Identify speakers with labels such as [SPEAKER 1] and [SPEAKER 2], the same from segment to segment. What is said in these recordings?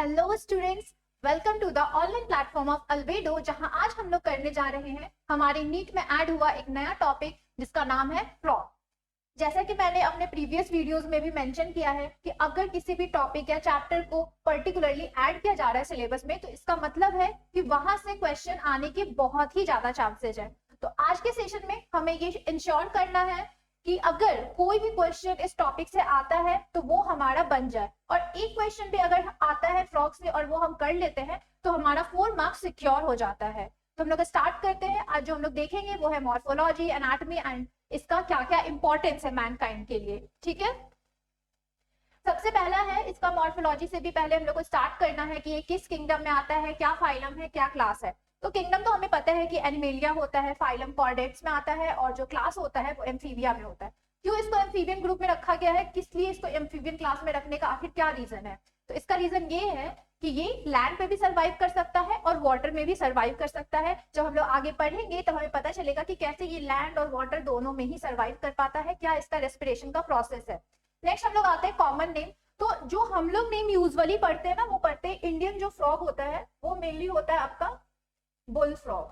[SPEAKER 1] Hello students, welcome to the online platform of Albedo, जहां आज हम लोग करने जा रहे हैं हमारे नीट में ऐड हुआ एक नया टॉपिक जिसका नाम है फ्रॉग। जैसा कि मैंने अपने प्रीवियस वीडियोस में भी मेंशन किया है कि अगर किसी भी टॉपिक या चैप्टर को पर्टिकुलरली ऐड किया जा रहा है सिलेबस में, तो इसका मतलब है कि वहां से क्वेश्चन आने के बहुत ही ज्यादा चांसेस है। तो आज के सेशन में हमें ये इंश्योर करना है कि अगर कोई भी क्वेश्चन इस टॉपिक से आता है तो वो हमारा बन जाए, और एक क्वेश्चन भी अगर आता है फ्रॉग से और वो हम कर लेते हैं तो हमारा 4 मार्क्स सिक्योर हो जाता है। तो हम लोग स्टार्ट करते हैं। आज जो हम लोग देखेंगे वो है मॉर्फोलॉजी, एनाटॉमी एंड इसका क्या क्या इंपॉर्टेंस है मैनकाइंड के लिए। ठीक है, सबसे पहला है इसका मॉर्फोलॉजी से भी पहले हम लोग को स्टार्ट करना है कि ये किस किंगडम में आता है, क्या फाइलम है, क्या क्लास है। तो किंगडम तो हमें पता है कि एनिमेलिया होता है, फाइलम कॉर्डेट्स में आता है, और जो क्लास होता है वो एम्फीबिया में होता है। क्यों इसको एम्फीबियन ग्रुप में रखा गया है, किस लिए इसको एम्फीबियन क्लास में रखने का आखिर क्या रीजन है? तो इसका रीजन ये है कि ये लैंड पे भी सर्वाइव कर सकता है और वाटर में भी सर्वाइव कर सकता है। जब हम लोग आगे पढ़ेंगे तब हमें पता चलेगा कि कैसे ये लैंड और वाटर दोनों में ही सर्वाइव कर पाता है, क्या इसका रेस्पिरेशन का प्रोसेस है। नेक्स्ट हम लोग आते हैं कॉमन नेम। तो जो हम लोग नेम यूजुअली पढ़ते हैं ना, वो पढ़ते हैं इंडियन जो फ्रॉग होता है वो मेनली होता है आपका बुल फ्रॉग।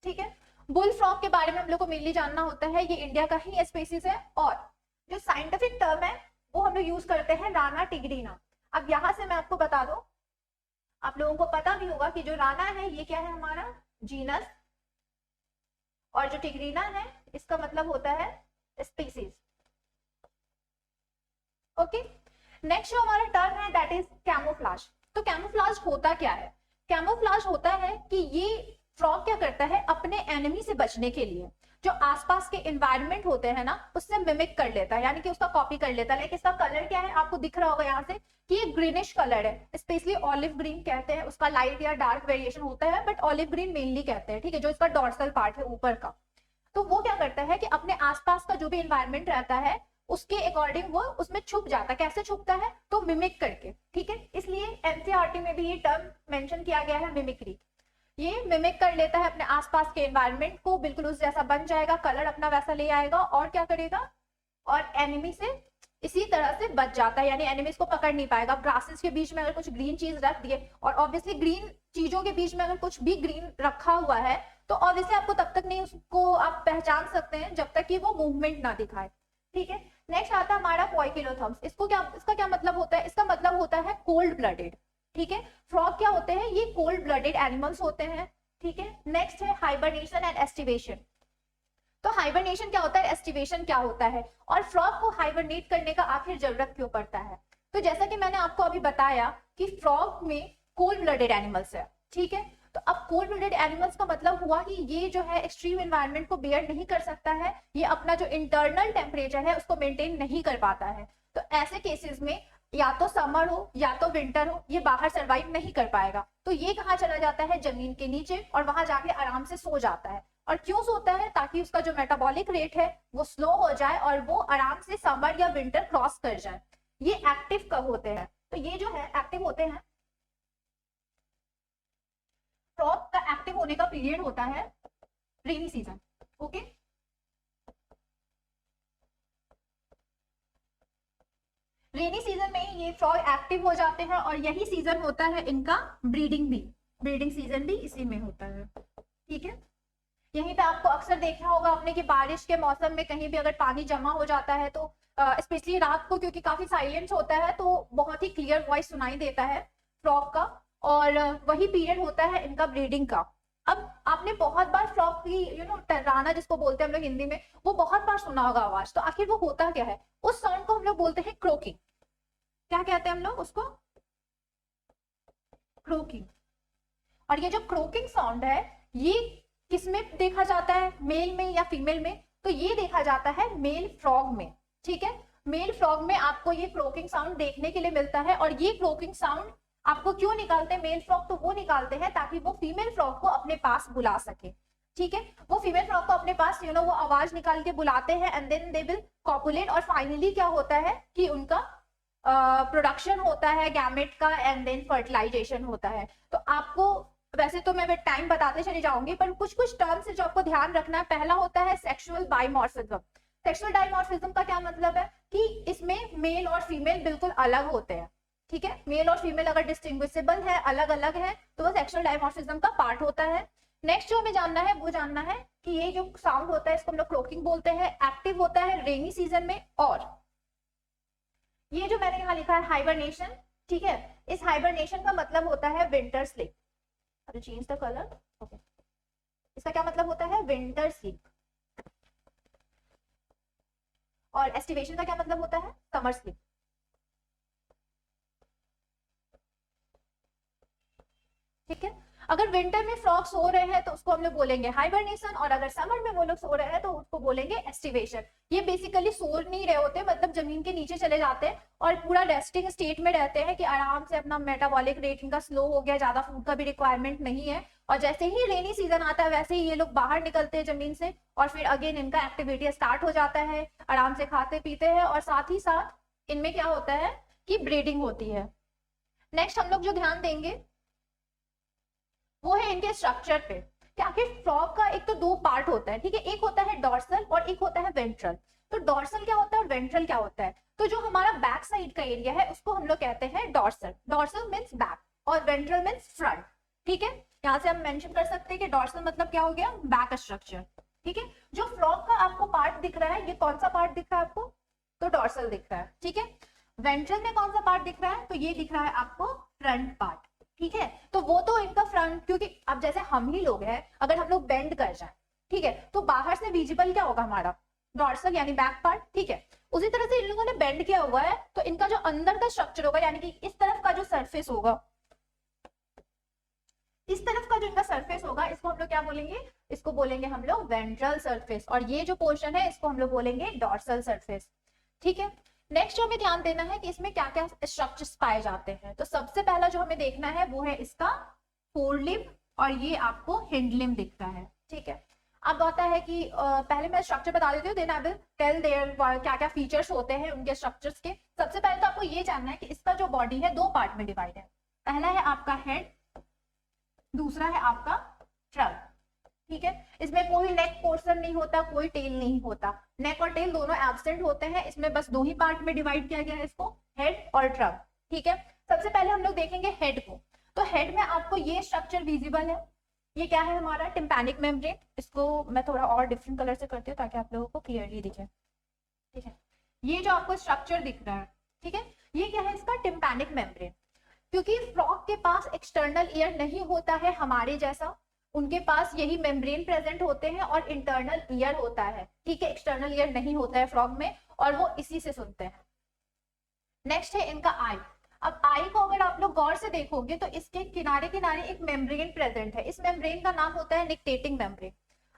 [SPEAKER 1] ठीक है, बुल फ्रॉग के बारे में हम लोग को मेनली जानना होता है, ये इंडिया का ही स्पीसीज है, और जो साइंटिफिक टर्म है वो हम लोग यूज करते हैं राना टिग्रीना। अब यहां से मैं आपको बता दूं, आप लोगों को पता भी होगा कि जो राना है ये क्या है, हमारा जीनस, और जो टिग्रीना है इसका मतलब होता है स्पीसीज। ओके, नेक्स्ट जो हमारा टर्म है दैट इज कैमोफ्लाज। तो कैमोफ्लाज होता क्या है? कैमोफ्लाज होता है कि ये फ्रॉग क्या करता है, अपने एनिमी से बचने के लिए जो आसपास के एनवायरनमेंट होते हैं ना उससे मिमिक कर लेता है, यानी कि उसका कॉपी कर लेता है। लाइक इसका कलर क्या है, आपको दिख रहा होगा यहाँ से कि ये ग्रीनिश कलर है, स्पेशली ऑलिव ग्रीन कहते हैं, उसका लाइट या डार्क वेरिएशन होता है बट ऑलिव ग्रीन मेनली कहते हैं। ठीक है, जो इसका डॉर्सल पार्ट है ऊपर का, तो वो क्या करता है कि अपने आसपास का जो भी एनवायरनमेंट रहता है उसके अकॉर्डिंग वो उसमें छुप जाता है। कैसे छुपता है? तो मिमिक करके। ठीक है, इसलिए एनसीईआरटी में भी ये टर्म मेंशन किया गया है, मिमिक्री। ये मिमिक कर लेता है अपने आसपास के एनवायरनमेंट को, बिल्कुल उस जैसा बन जाएगा, कलर अपना वैसा ले आएगा, और क्या करेगा, और एनिमी से इसी तरह से बच जाता है, यानी एनिमीज को पकड़ नहीं पाएगा। ग्रासेस के बीच में अगर कुछ ग्रीन चीज रख दिए, और ऑब्वियसली ग्रीन चीजों के बीच में अगर कुछ भी ग्रीन रखा हुआ है तो ऑब्वियसली आपको तब तक नहीं उसको आप पहचान सकते हैं जब तक कि वो मूवमेंट ना दिखाए। ठीक है, नेक्स्ट आता है हमारा पोइकिलोथर्म्स। इसका क्या मतलब होता है? इसका मतलब होता है कोल्ड ब्लडेड। ठीक है, फ्रॉग क्या होते हैं, ये कोल्ड ब्लडेड एनिमल्स होते हैं। ठीक है, नेक्स्ट है हाइबरनेशन एंड एस्टिवेशन। तो हाइबरनेशन क्या होता है, एस्टिवेशन क्या होता है, और फ्रॉग को हाइबरनेट करने का आखिर जरूरत क्यों पड़ता है? तो जैसा कि मैंने आपको अभी बताया कि फ्रॉग में कोल्ड ब्लडेड एनिमल्स है। ठीक है, तो अब कोल्ड ब्लडेड एनिमल्स का मतलब हुआ कि ये जो है एक्सट्रीम एनवायरनमेंट को बेयर नहीं कर सकता है, ये अपना जो इंटरनल टेम्परेचर है उसको मेंटेन नहीं कर पाता है। तो ऐसे केसेस में या तो समर हो या तो विंटर हो, ये बाहर सरवाइव नहीं कर पाएगा। तो ये कहाँ चला जाता है, जमीन के नीचे, और वहां जाके आराम से सो जाता है। और क्यों सोता है? ताकि उसका जो मेटाबॉलिक रेट है वो स्लो हो जाए और वो आराम से समर या विंटर क्रॉस कर जाए। ये एक्टिव कब होते हैं? तो ये जो है एक्टिव होते हैं, फ्रॉग का एक्टिव होने का पीरियड होता है rainy season. Okay, rainy season में ये फ्रॉग एक्टिव हो जाते हैं, और यही सीजन होता है इनका ब्रीडिंग भी। ब्रीडिंग सीजन भी इसी में होता है। ठीक है, यहीं पे आपको अक्सर देखा होगा आपने कि बारिश के मौसम में कहीं भी अगर पानी जमा हो जाता है तो स्पेशली रात को, क्योंकि काफी साइलेंस होता है तो बहुत ही क्लियर वॉइस सुनाई देता है फ्रॉग का, और वही पीरियड होता है इनका ब्रीडिंग का। अब आपने बहुत बार फ्रॉग की टर्राना जिसको बोलते हैं हम लोग हिंदी में, वो बहुत बार सुना होगा आवाज। तो आखिर वो होता क्या है? उस साउंड को हम लोग बोलते हैं क्रोकिंग। क्या कहते हैं हम लोग उसको? क्रोकिंग। और ये जो क्रोकिंग साउंड है ये किसमें देखा जाता है, मेल में या फीमेल में? तो ये देखा जाता है मेल फ्रॉग में। ठीक है, मेल फ्रॉग में आपको ये क्रोकिंग साउंड देखने के लिए मिलता है। और ये क्रोकिंग साउंड आपको क्यों निकालते हैं मेल फ्रॉग? तो वो निकालते हैं ताकि वो फीमेल फ्रॉग को अपने पास बुला सके। ठीक है, वो फीमेल फ्रॉग को अपने पास वो आवाज निकाल के बुलाते हैं, and then they will copulate, और फाइनली क्या होता है कि उनका प्रोडक्शन होता है गैमेट का, एंड देन फर्टिलाइजेशन होता है। तो आपको वैसे तो मैं टाइम बताते चली जाऊंगी, पर कुछ कुछ टर्म्स जो आपको ध्यान रखना है। पहला होता है सेक्सुअल डायमॉर्फिज्म। सेक्सुअल डायमॉर्फिज्म का क्या मतलब है कि इसमें मेल और फीमेल बिल्कुल अलग होते हैं। ठीक है, मेल और फीमेल अगर डिस्टिंग्विशेबल है, अलग अलग है, तो वो सेक्सुअल डायमॉर्फिज्म का पार्ट होता है। नेक्स्ट जो हमें जानना है वो जानना है कि ये जो साउंड होता है इसको हम लोग क्रोकिंग बोलते हैं, एक्टिव होता है रेनी सीजन में। और ये जो मैंने यहाँ लिखा है हाइबरनेशन, ठीक है, इस हाइबरनेशन का मतलब होता है विंटर स्लीप। अरे चेंज द कलर, ओके, इसका क्या मतलब होता है, विंटर स्लीप। और एस्टिवेशन का क्या मतलब होता है, समर स्लीप। ठीक है, अगर विंटर में फ्रॉग सो रहे हैं तो उसको हम लोग बोलेंगे हाइबरनेशन, और अगर समर में वो लोग सो रहे हैं तो उसको बोलेंगे एस्टिवेशन। ये बेसिकली सो नहीं रहे होते, मतलब जमीन के नीचे चले जाते हैं और पूरा रेस्टिंग स्टेट में रहते हैं कि आराम से अपना मेटाबॉलिक रेट इनका स्लो हो गया, ज्यादा फूड का भी रिक्वायरमेंट नहीं है। और जैसे ही रेनी सीजन आता है वैसे ही ये लोग बाहर निकलते हैं जमीन से, और फिर अगेन इनका एक्टिविटी स्टार्ट हो जाता है, आराम से खाते पीते हैं, और साथ ही साथ इनमें क्या होता है कि ब्रीडिंग होती है। नेक्स्ट हम लोग जो ध्यान देंगे वो है इनके स्ट्रक्चर पे। क्या कि फ्रॉग का एक तो दो पार्ट होता है, ठीक है, एक होता है डॉर्सल और एक होता है वेंट्रल। तो डॉर्सल क्या होता है और वेंट्रल क्या होता है, तो जो हमारा बैक साइड का एरिया है उसको हम लोग कहते हैं डॉर्सल। डॉर्सल मीन्स बैक और वेंट्रल मीन्स फ्रंट। ठीक है, यहाँ से हम मेंशन कर सकते हैं कि डॉर्सल मतलब क्या हो गया, बैक स्ट्रक्चर। ठीक है, जो फ्रॉग का आपको पार्ट दिख रहा है, ये कौन सा पार्ट दिख रहा है आपको, तो डॉर्सल दिख रहा है। ठीक है, वेंट्रल में कौन सा पार्ट दिख रहा है, तो ये दिख रहा है आपको फ्रंट पार्ट। ठीक है, तो वो तो इनका फ्रंट, क्योंकि अब जैसे हम ही लोग हैं, अगर हम लोग बेंड कर जाए, ठीक है, तो बाहर से विजिबल क्या होगा हमारा, डॉर्सल यानी बैक पार्ट। ठीक है, उसी तरह से इन लोगों ने बेंड किया हुआ है, तो इनका जो अंदर का स्ट्रक्चर होगा, यानी कि इस तरफ का जो सरफेस होगा, इस तरफ का जो इनका सरफेस होगा, इसको हम लोग क्या बोलेंगे, इसको बोलेंगे हम लोग वेंट्रल सरफेस, और ये जो पोर्शन है इसको हम लोग बोलेंगे डॉर्सल सरफेस। ठीक है, नेक्स्ट जो हमें ध्यान देना है कि इसमें क्या क्या स्ट्रक्चर्स पाए जाते हैं, तो सबसे पहला जो हमें देखना है वो है इसका फोरलिम्ब, और ये आपको हिंडलिम्ब दिखता है। ठीक है, अब आता है कि पहले मैं स्ट्रक्चर बता देती हूँ, then I will tell their क्या क्या फीचर्स होते हैं उनके स्ट्रक्चर्स के। सबसे पहले तो आपको ये जानना है कि इसका जो बॉडी है दो पार्ट में डिवाइड है। पहला है आपका हेड, दूसरा है आपका ट्रंक। ठीक है, इसमें कोई नेक पोर्शन नहीं होता, कोई टेल नहीं होता, नेक और टेल दोनों एब्सेंट होते हैं, इसमें बस दो ही पार्ट में डिवाइड किया गया है इसको, हेड और ट्रंक। ठीक है, सबसे पहले हम लोग देखेंगे हेड को। तो हेड में आपको ये स्ट्रक्चर विजिबल है, ये क्या है हमारा टिम्पैनिक मेम्ब्रेन। इसको मैं थोड़ा और डिफरेंट कलर से करती हूँ ताकि आप लोगों को क्लियरली दिखे। ठीक है, ये जो आपको स्ट्रक्चर दिख रहा है, ठीक है, ये क्या है इसका टिम्पैनिक मेम्ब्रेन। क्योंकि फ्रॉग के पास एक्सटर्नल ईयर नहीं होता है हमारे जैसा, उनके पास यही मेम्ब्रेन प्रेजेंट होते हैं और इंटरनल ईयर होता है। ठीक है, एक्सटर्नल ईयर नहीं होता है फ्रॉग में, और वो इसी से सुनते हैं। नेक्स्ट है इनका आई। अब आई को अगर आप लोग गौर से देखोगे तो इसके किनारे किनारे एक मेम्ब्रेन प्रेजेंट है, इस मेम्ब्रेन का नाम होता है निक्टेटिंग मेम्ब्रेन।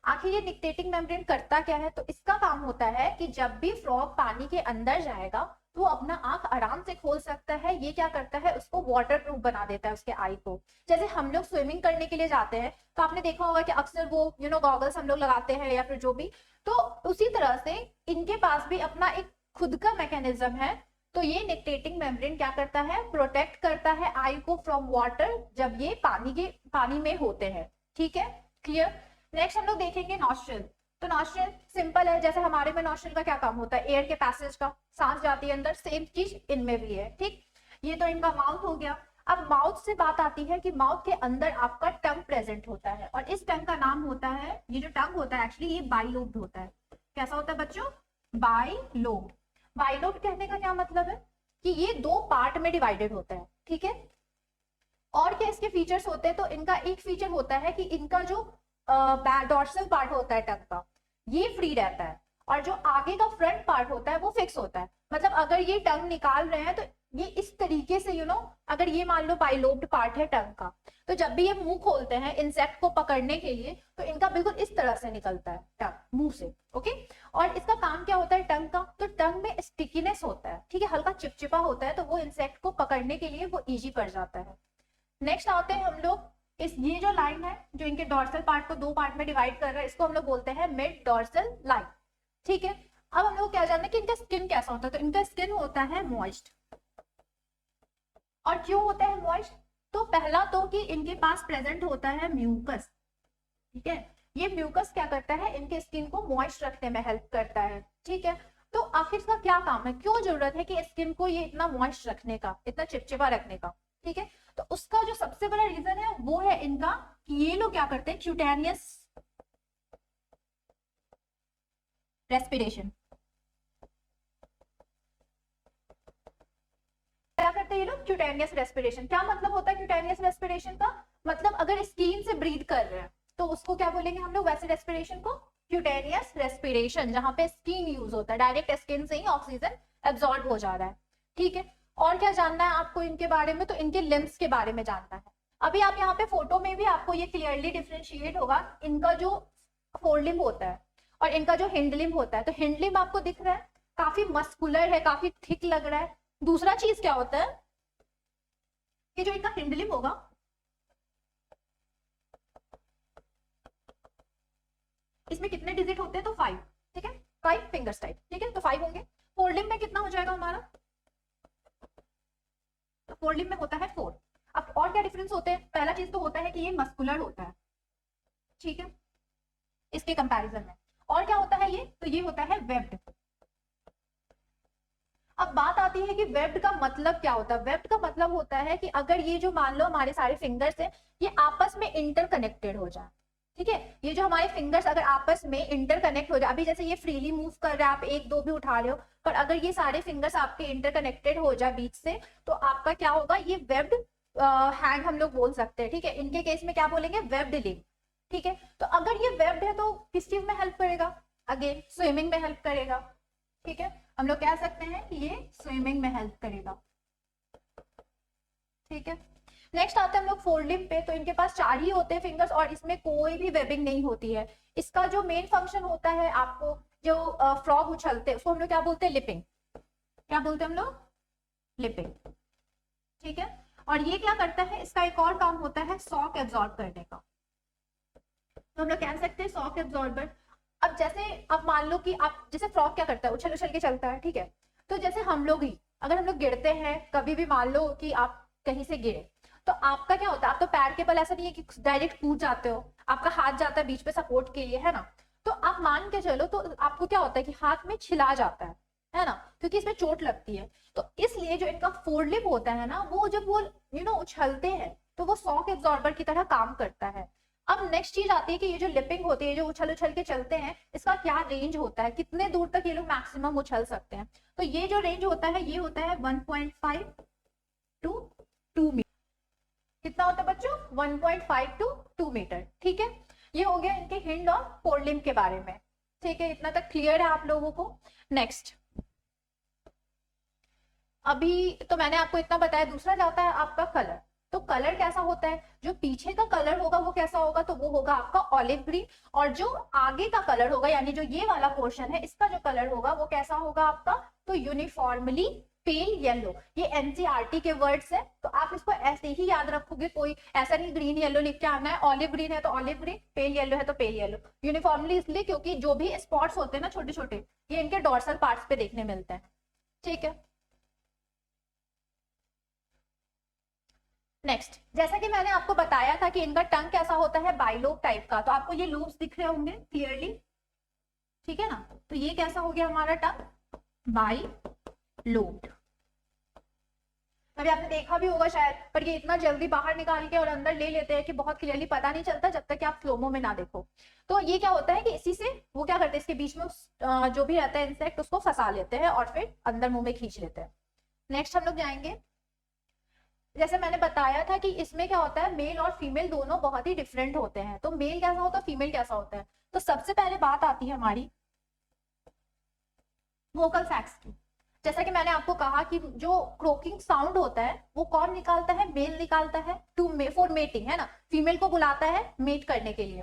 [SPEAKER 1] आखिर ये निक्टेटिंग मेम्ब्रेन करता क्या है, तो इसका काम होता है कि जब भी फ्रॉग पानी के अंदर जाएगा तो वो अपना आंख आराम से खोल सकता है। ये क्या करता है, उसको वाटर प्रूफ बना देता है उसके आई को। जैसे हम लोग स्विमिंग करने के लिए जाते हैं तो आपने देखा होगा कि अक्सर वो गॉगल्स हम लोग लगाते हैं या फिर जो भी, तो उसी तरह से इनके पास भी अपना एक खुद का मैकेनिज्म है। तो ये निक्टेटिंग मेम्ब्रेन क्या करता है, प्रोटेक्ट करता है आई को फ्रॉम वाटर जब ये पानी में होते हैं। ठीक है, क्लियर। नेक्स्ट हम लोग देखेंगे नॉस्ट्रिल। तो नॉस्ट्रिल सिंपल है, जैसे हमारे में नॉस्ट्रिल का क्या काम होता है, एयर के पैसेज का, सांस जाती है अंदर, सेम चीज इनमें भी है। ठीक, ये तो इनका माउथ हो गया। अब माउथ से बात आती है कि माउथ के अंदर आपका टंग प्रेजेंट होता है, और इस टंग का नाम होता है, ये जो टंग होता है एक्चुअली ये बाइलोब्ड होता है। कैसा होता है बच्चों, बाइलोब्ड। बाइलोब्ड कहने का क्या मतलब है कि ये दो पार्ट में डिवाइडेड होता है। ठीक है, और क्या इसके फीचर्स होते हैं, तो इनका एक फीचर होता है कि इनका जो डॉर्सल पार्ट होता है टंग का, ये फ्री रहता है, और जो आगे का फ्रंट पार्ट होता है वो फिक्स होता है। मतलब अगर ये टंग निकाल रहे हैं तो ये इस तरीके से अगर ये मान लो बाइलोब्ड पार्ट है टंग का, तो जब भी ये मुंह खोलते हैं इंसेक्ट को पकड़ने के लिए तो इनका बिल्कुल इस तरह से निकलता है टंग मुंह से। ओके, और इसका काम क्या होता है टंग का, तो टंग में स्टिकीनेस होता है, ठीक है, हल्का चिपचिपा होता है, तो वो इंसेक्ट को पकड़ने के लिए वो इजी पड़ जाता है। नेक्स्ट आते हैं हम लोग ये जो लाइन है जो इनके डॉर्सल पार्ट को दो पार्ट में डिवाइड कर रहा है, इसको हम लोग बोलते हैं मिड डॉर्सल लाइन। ठीक है, अब हम लोग क्या जानना है कि इनका स्किन कैसा होता है, तो इनका स्किन होता है मॉइस्ट। और क्यों होता है मॉइस्ट, तो पहला तो कि इनके पास प्रेजेंट होता है म्यूकस। ठीक है, ये म्यूकस क्या करता है, इनके स्किन को मॉइस्ट रखने में हेल्प करता है। ठीक है, तो आखिर इसका क्या काम है, क्यों जरूरत है कि स्किन को ये इतना मॉइस्ट रखने का, इतना चिपचिपा रखने का, ठीक है। तो उसका जो सबसे बड़ा रीजन है वो है इनका कि ये लोग क्या करते हैं, क्यूटेनियस रेस्पिरेशन। क्या करते हैं ये लोग, क्यूटेनियस रेस्पिरेशन। क्या मतलब होता है क्यूटेनियस रेस्पिरेशन का, मतलब अगर स्किन से ब्रीथ कर रहे हैं तो उसको क्या बोलेंगे हम लोग, वैसे रेस्पिरेशन को क्यूटेनियस रेस्पिरेशन, जहां पे स्किन यूज होता है, डायरेक्ट स्किन से ही ऑक्सीजन एब्जॉर्ब हो जा रहा है, ठीक है। और क्या जानना है आपको इनके बारे में, तो इनके लिम्स के बारे में जानना है। अभी आप यहाँ पे फोटो में भी आपको ये क्लियरली डिफ्रेंशिएट होगा, इनका जो फोर लिम्ब होता है और इनका जो हिंड लिम्ब होता है। तो हिंड लिम्ब आपको दिख रहा है काफी मस्कुलर है, काफी थिक लग रहा है। दूसरा चीज क्या होता है कि जो इनका हिंड लिम्ब होगा, इसमें कितने डिजिट होते हैं, तो 5, ठीक है, 5 फिंगर्स टाइप, ठीक है, तो 5 होंगे। फोर लिम्ब में कितना हो जाएगा हमारा, तो फोर लिम्ब में होता है 4। अब और क्या डिफरेंस होते हैं, पहला चीज तो होता है कि ये मस्कुलर होता है, ठीक है, इसके कंपैरिजन में। और क्या होता है ये, तो ये होता है वेब्ड। अब बात आती है कि वेब्ड का मतलब क्या होता है। वेब्ड का मतलब होता है कि अगर ये जो मान लो हमारे सारे फिंगर्स हैं ये आपस में इंटरकनेक्टेड हो जाए, ठीक है, ये जो हमारे फिंगर्स अगर आपस में इंटरकनेक्ट हो जाए, अभी जैसे ये फ्रीली मूव कर रहे हैं, आप एक दो भी उठा रहे हो, पर अगर ये सारे फिंगर्स आपके इंटरकनेक्टेड हो जाए बीच से, तो आपका क्या होगा, ये वेब्ड हैंड हम लोग बोल सकते हैं, ठीक है। इनके केस में क्या बोलेंगे, वेब्ड लिंक, ठीक है। तो अगर ये वेब्ड है तो किस चीज में हेल्प करेगा, अगेन स्विमिंग में हेल्प करेगा, ठीक है। हम लोग कह सकते हैं कि ये स्विमिंग में हेल्प करेगा, ठीक है। नेक्स्ट आते हैं हम लोग फोर लिम्ब पे। तो इनके पास 4 ही होते हैं फिंगर्स और इसमें कोई भी वेबिंग नहीं होती है। इसका जो मेन फंक्शन होता है, आपको जो फ्रॉग उछलते हैं उसको हम लोग क्या बोलते हैं, लिपिंग। क्या बोलते हैं हम लोग, लिपिंग, ठीक है। और ये क्या करता है, इसका एक और काम होता है शॉक एब्जॉर्ब करने का। तो हम लोग कह सकते हैं शॉक एब्जॉर्बर। अब जैसे अब मान लो कि आप, जैसे फ्रॉग क्या करता है, उछल उछल के चलता है, ठीक है। तो जैसे हम लोग ही अगर हम लोग गिरते हैं कभी भी, मान लो कि आप कहीं से गिरे, तो आपका क्या होता है, आप तो पैर के बल ऐसा नहीं है कि डायरेक्ट कूद जाते हो, आपका हाथ जाता है बीच पे सपोर्ट के लिए, है ना। तो आप मान के चलो तो आपको क्या होता है कि हाथ में छिला जाता है ना, क्योंकि इसमें चोट लगती है। तो इसलिए जो इनका फोरलिप होता है ना, वो जब वो उछलते हैं तो वो शॉक एब्जॉर्बर की तरह काम करता है। अब नेक्स्ट चीज आती है कि ये जो लिपिंग होती है, जो उछल उछल के चलते हैं, इसका क्या रेंज होता है, कितने दूर तक ये लोग मैक्सिमम उछल सकते हैं। तो ये जो रेंज होता है ये होता है 1.5 टू 2 मीटर। कितना होता है बच्चों, 1.5 टू 2 मीटर, ठीक है। ये हो गया इनके हिंड और फोरलिम्ब के बारे में, ठीक है। इतना तक क्लियर है आप लोगों को। नेक्स्ट, अभी तो मैंने आपको इतना बताया। दूसरा जाता है आपका कलर। तो कलर कैसा होता है, जो पीछे का कलर होगा वो कैसा होगा, तो वो होगा आपका ऑलिव ग्रीन। और जो आगे का कलर होगा, यानी जो ये वाला पोर्शन है, इसका जो कलर होगा वो कैसा होगा आपका, तो यूनिफॉर्मली पेल येलो। ये एनसीईआरटी के वर्ड्स है, तो आप इसको ऐसे ही याद रखोगे, कोई ऐसा नहीं ग्रीन येलो लिख के आना है। ऑलिव ग्रीन है तो ऑलिव ग्रीन, पेल येलो है तो पेल येलो। यूनिफॉर्मली इसलिए क्योंकि जो भी स्पॉट्स होते हैं ना छोटे छोटे, ये इनके डोर्सल पार्ट्स पे देखने मिलते हैं, ठीक है। नेक्स्ट, जैसा कि मैंने आपको बताया था कि इनका टंग कैसा होता है, बाइलोब टाइप का। तो आपको ये लूप्स दिख रहे होंगे क्लियरली, ठीक है ना। तो ये कैसा हो गया हमारा टंग, बाइलोब्ड। अभी आपने देखा भी होगा शायद, पर ये इतना जल्दी बाहर निकाल के और अंदर ले लेते हैं कि बहुत क्लियरली पता नहीं चलता जब तक कि आप स्लोमो में ना देखो। तो ये क्या होता है कि इसी से वो क्या करते हैं, इसके बीच में जो भी रहता है इंसेक्ट, उसको फंसा लेते हैं और फिर अंदर मुंह में खींच लेते हैं। नेक्स्ट हम लोग जाएंगे, जैसे मैंने बताया था कि इसमें क्या होता है, मेल और फीमेल दोनों बहुत ही डिफरेंट होते हैं। तो मेल कैसा होता है, फीमेल कैसा होता है। तो सबसे पहले बात आती है हमारी वोकल सैक्स की। जैसा कि मैंने आपको कहा कि जो क्रोकिंग साउंड होता है वो कौन निकालता है, मेल निकालता है, टू फॉर मेटिंग, है ना। फीमेल को बुलाता है मेट करने के लिए।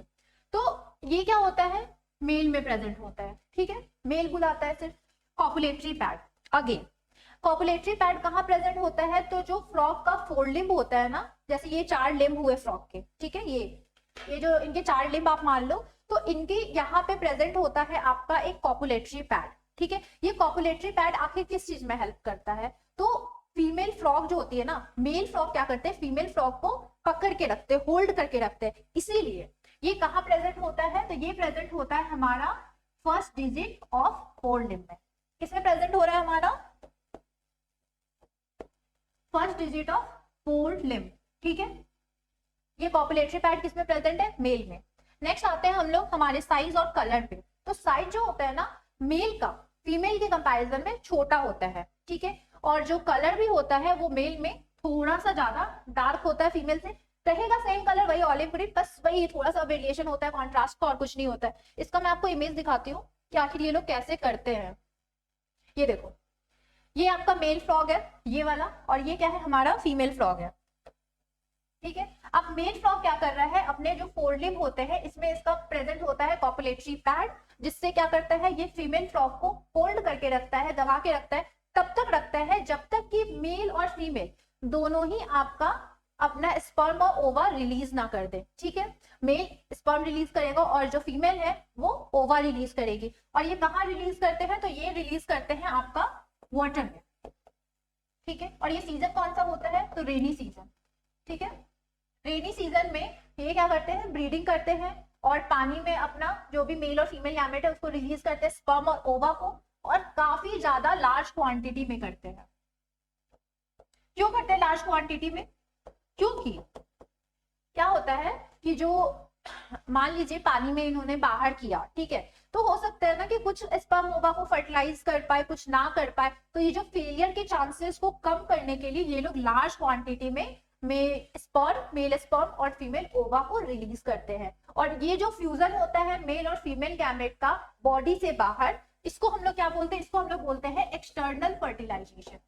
[SPEAKER 1] तो ये क्या होता है, मेल में प्रेजेंट होता है, ठीक है। मेल बुलाता है सिर्फ। Copulatory pad, again copulatory pad कहाँ प्रेजेंट होता है, तो जो फ्रॉग का 4 लिम्ब होता है ना, जैसे ये 4 लिम्ब हुए फ्रॉग के, ठीक है। ये जो इनके 4 लिम्ब आप मान लो, तो इनके यहाँ पे प्रेजेंट होता है आपका एक कॉपुलेटरी पैड, ठीक है। ये कॉपुलेटरी पैड आखिर किस चीज में हेल्प करता है, तो फीमेल फ्रॉग जो होती है ना, मेल फ्रॉग क्या करते हैं, फीमेल फ्रॉग को पकड़ के रखते हैं, होल्ड करके रखते हैं। इसीलिए ये कहाँ प्रेजेंट होता है, तो ये प्रेजेंट होता है हमारा फर्स्ट डिजिट ऑफ 4 लिम्ब में, किसमें प्रेजेंट हो रहा है हमारा first digit of fourth limb, ठीक है। ये कॉपुलेटरी पैड किसमें प्रेजेंट है, मेल में। नेक्स्ट आते हैं हम लोग हमारे साइज और कलर पे। तो साइज जो होता है ना मेल का फीमेल के कंपैरिजन में छोटा होता है, ठीक है। और जो कलर भी होता है वो मेल में थोड़ा सा ज्यादा डार्क होता है, फीमेल से रहेगा सेम कलर वही ऑलिव ग्रीन, बस वही थोड़ा सा वेरिएशन होता है कॉन्ट्रास्ट का और कुछ नहीं होता है। इसका मैं आपको इमेज दिखाती हूँ कि आखिर ये लोग कैसे करते हैं। ये देखो, ये आपका मेल फ्रॉग है ये वाला, और ये क्या है हमारा फीमेल फ्रॉग है, ठीक है। अब मेल फ्रॉग क्या कर रहा है, अपने जो फोरलिम्ब होते हैं इसमें इसका प्रेजेंट होता है कॉपुलेटरी पैड, जिससे क्या करता है ये फीमेल फ्रॉग को होल्ड करके रखता है, दबा के रखता है, तब तक रखता है जब तक कि मेल और फीमेल दोनों ही आपका अपना स्पर्म और ओवा रिलीज ना कर दे, ठीक है। मेल स्पर्म रिलीज करेगा और जो फीमेल है वो ओवा रिलीज करेगी। और ये कहाँ रिलीज करते हैं, तो ये रिलीज करते हैं आपका वाटर में, ठीक है। और ये सीजन कौन सा होता है, तो रेनी सीजन, ठीक है। रेनी सीजन में ये क्या करते हैं, ब्रीडिंग करते हैं और पानी में अपना जो भी मेल और फीमेल गैमेट है उसको रिलीज करते हैं, स्पर्म और ओवा को, और काफी ज्यादा लार्ज क्वांटिटी में करते हैं। क्यों करते हैं लार्ज क्वांटिटी में, क्योंकि क्या होता है कि जो मान लीजिए पानी में इन्होंने बाहर किया, ठीक है, तो हो सकता है ना कि कुछ स्पर्म ओवा को फर्टिलाइज कर पाए, कुछ ना कर पाए, तो ये जो फेलियर के चांसेस को कम करने के लिए ये लोग लार्ज क्वांटिटी में मेल स्पर्म और फीमेल ओवा को रिलीज करते हैं। और ये जो फ्यूजन होता है मेल और फीमेल गैमेट का बॉडी से बाहर, इसको हम लोग क्या बोलते हैं, इसको हम लोग बोलते हैं एक्सटर्नल फर्टिलाइजेशन,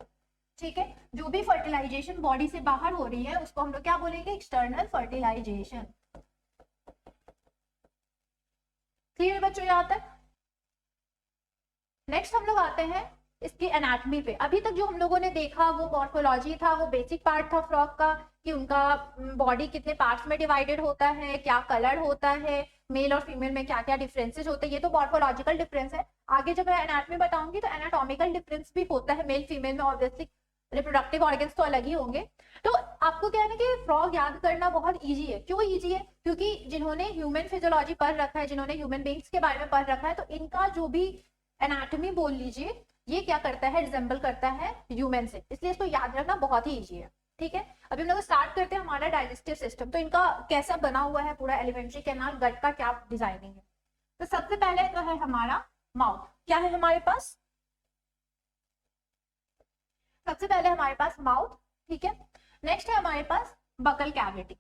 [SPEAKER 1] ठीक है। जो भी फर्टिलाइजेशन बॉडी से बाहर हो रही है उसको हम लोग क्या बोलेंगे, एक्सटर्नल फर्टिलाइजेशन। क्लियर बच्चों यहाँ तक। नेक्स्ट हम लोग आते हैं इसकी एनाटॉमी पे। अभी तक जो हम लोगों ने देखा वो मॉर्फोलॉजी था, वो बेसिक पार्ट था फ्रॉग का, कि उनका बॉडी कितने पार्ट्स में डिवाइडेड होता है, क्या कलर होता है, मेल और फीमेल में क्या क्या डिफरेंसेस होते हैं, ये तो मॉर्फोलॉजिकल डिफरेंस है। आगे जब मैं एनाटॉमी बताऊंगी तो एनाटॉमिकल डिफरेंस भी होता है मेल फीमेल में, ऑब्वियसली रिप्रोडक्टिव ऑर्गन्स तो अलग ही होंगे। तो आपको क्या है ना कि फ्रॉग याद करना बहुत इजी है। क्यों इजी है, क्योंकि जिन्होंने ह्यूमन फिजियोलॉजी पढ़ रखा है, जिन्होंने ह्यूमन बीइंग्स के बारे में पढ़ रखा है, तो इनका जो भी एनाटॉमी बोल लीजिए ये क्या करता है, रिजेंबल करता है ह्यूमन से, इसलिए इसको याद रखना बहुत ही इजी है, ठीक है। अभी हम लोग स्टार्ट करते हैं हमारा डाइजेस्टिव सिस्टम। तो इनका कैसा बना हुआ है पूरा, एलिमेंट्री कैनाल, गट का क्या डिजाइनिंग है। तो सबसे पहले तो है हमारा माउथ। क्या है हमारे पास, सबसे पहले हमारे पास माउथ, ठीक है। नेक्स्ट है हमारे पास बकल कैविटी,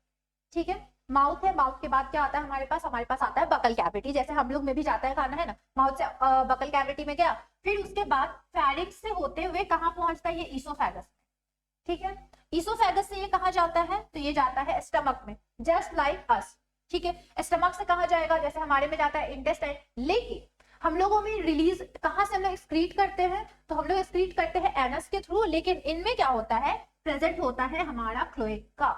[SPEAKER 1] ठीक है। माउथ है, माउथ के बाद क्या आता है हमारे पास आता है बकल कैविटी, जैसे हम लोग में भी जाता है खाना, है ना, माउथ से बकल कैविटी में गया, फिर उसके बाद फैरिंक्स से होते हुए कहाँ पहुंचता है, ये ईसोफेगस, ठीक है। ईसोफेगस से ये कहाँ जाता है, तो ये जाता है स्टमक में, जस्ट लाइक अस, ठीक है। स्टमक से कहाँ जाएगा, जैसे हमारे में जाता है इंटेस्टाइन, लेकिन हम लोगों में रिलीज कहाँ से हम लोग एक्सक्रीट करते हैं, तो हम लोग एक्सक्रीट करते हैं एनस के थ्रू, लेकिन इनमें क्या होता है, प्रेजेंट होता है हमारा क्लोएका,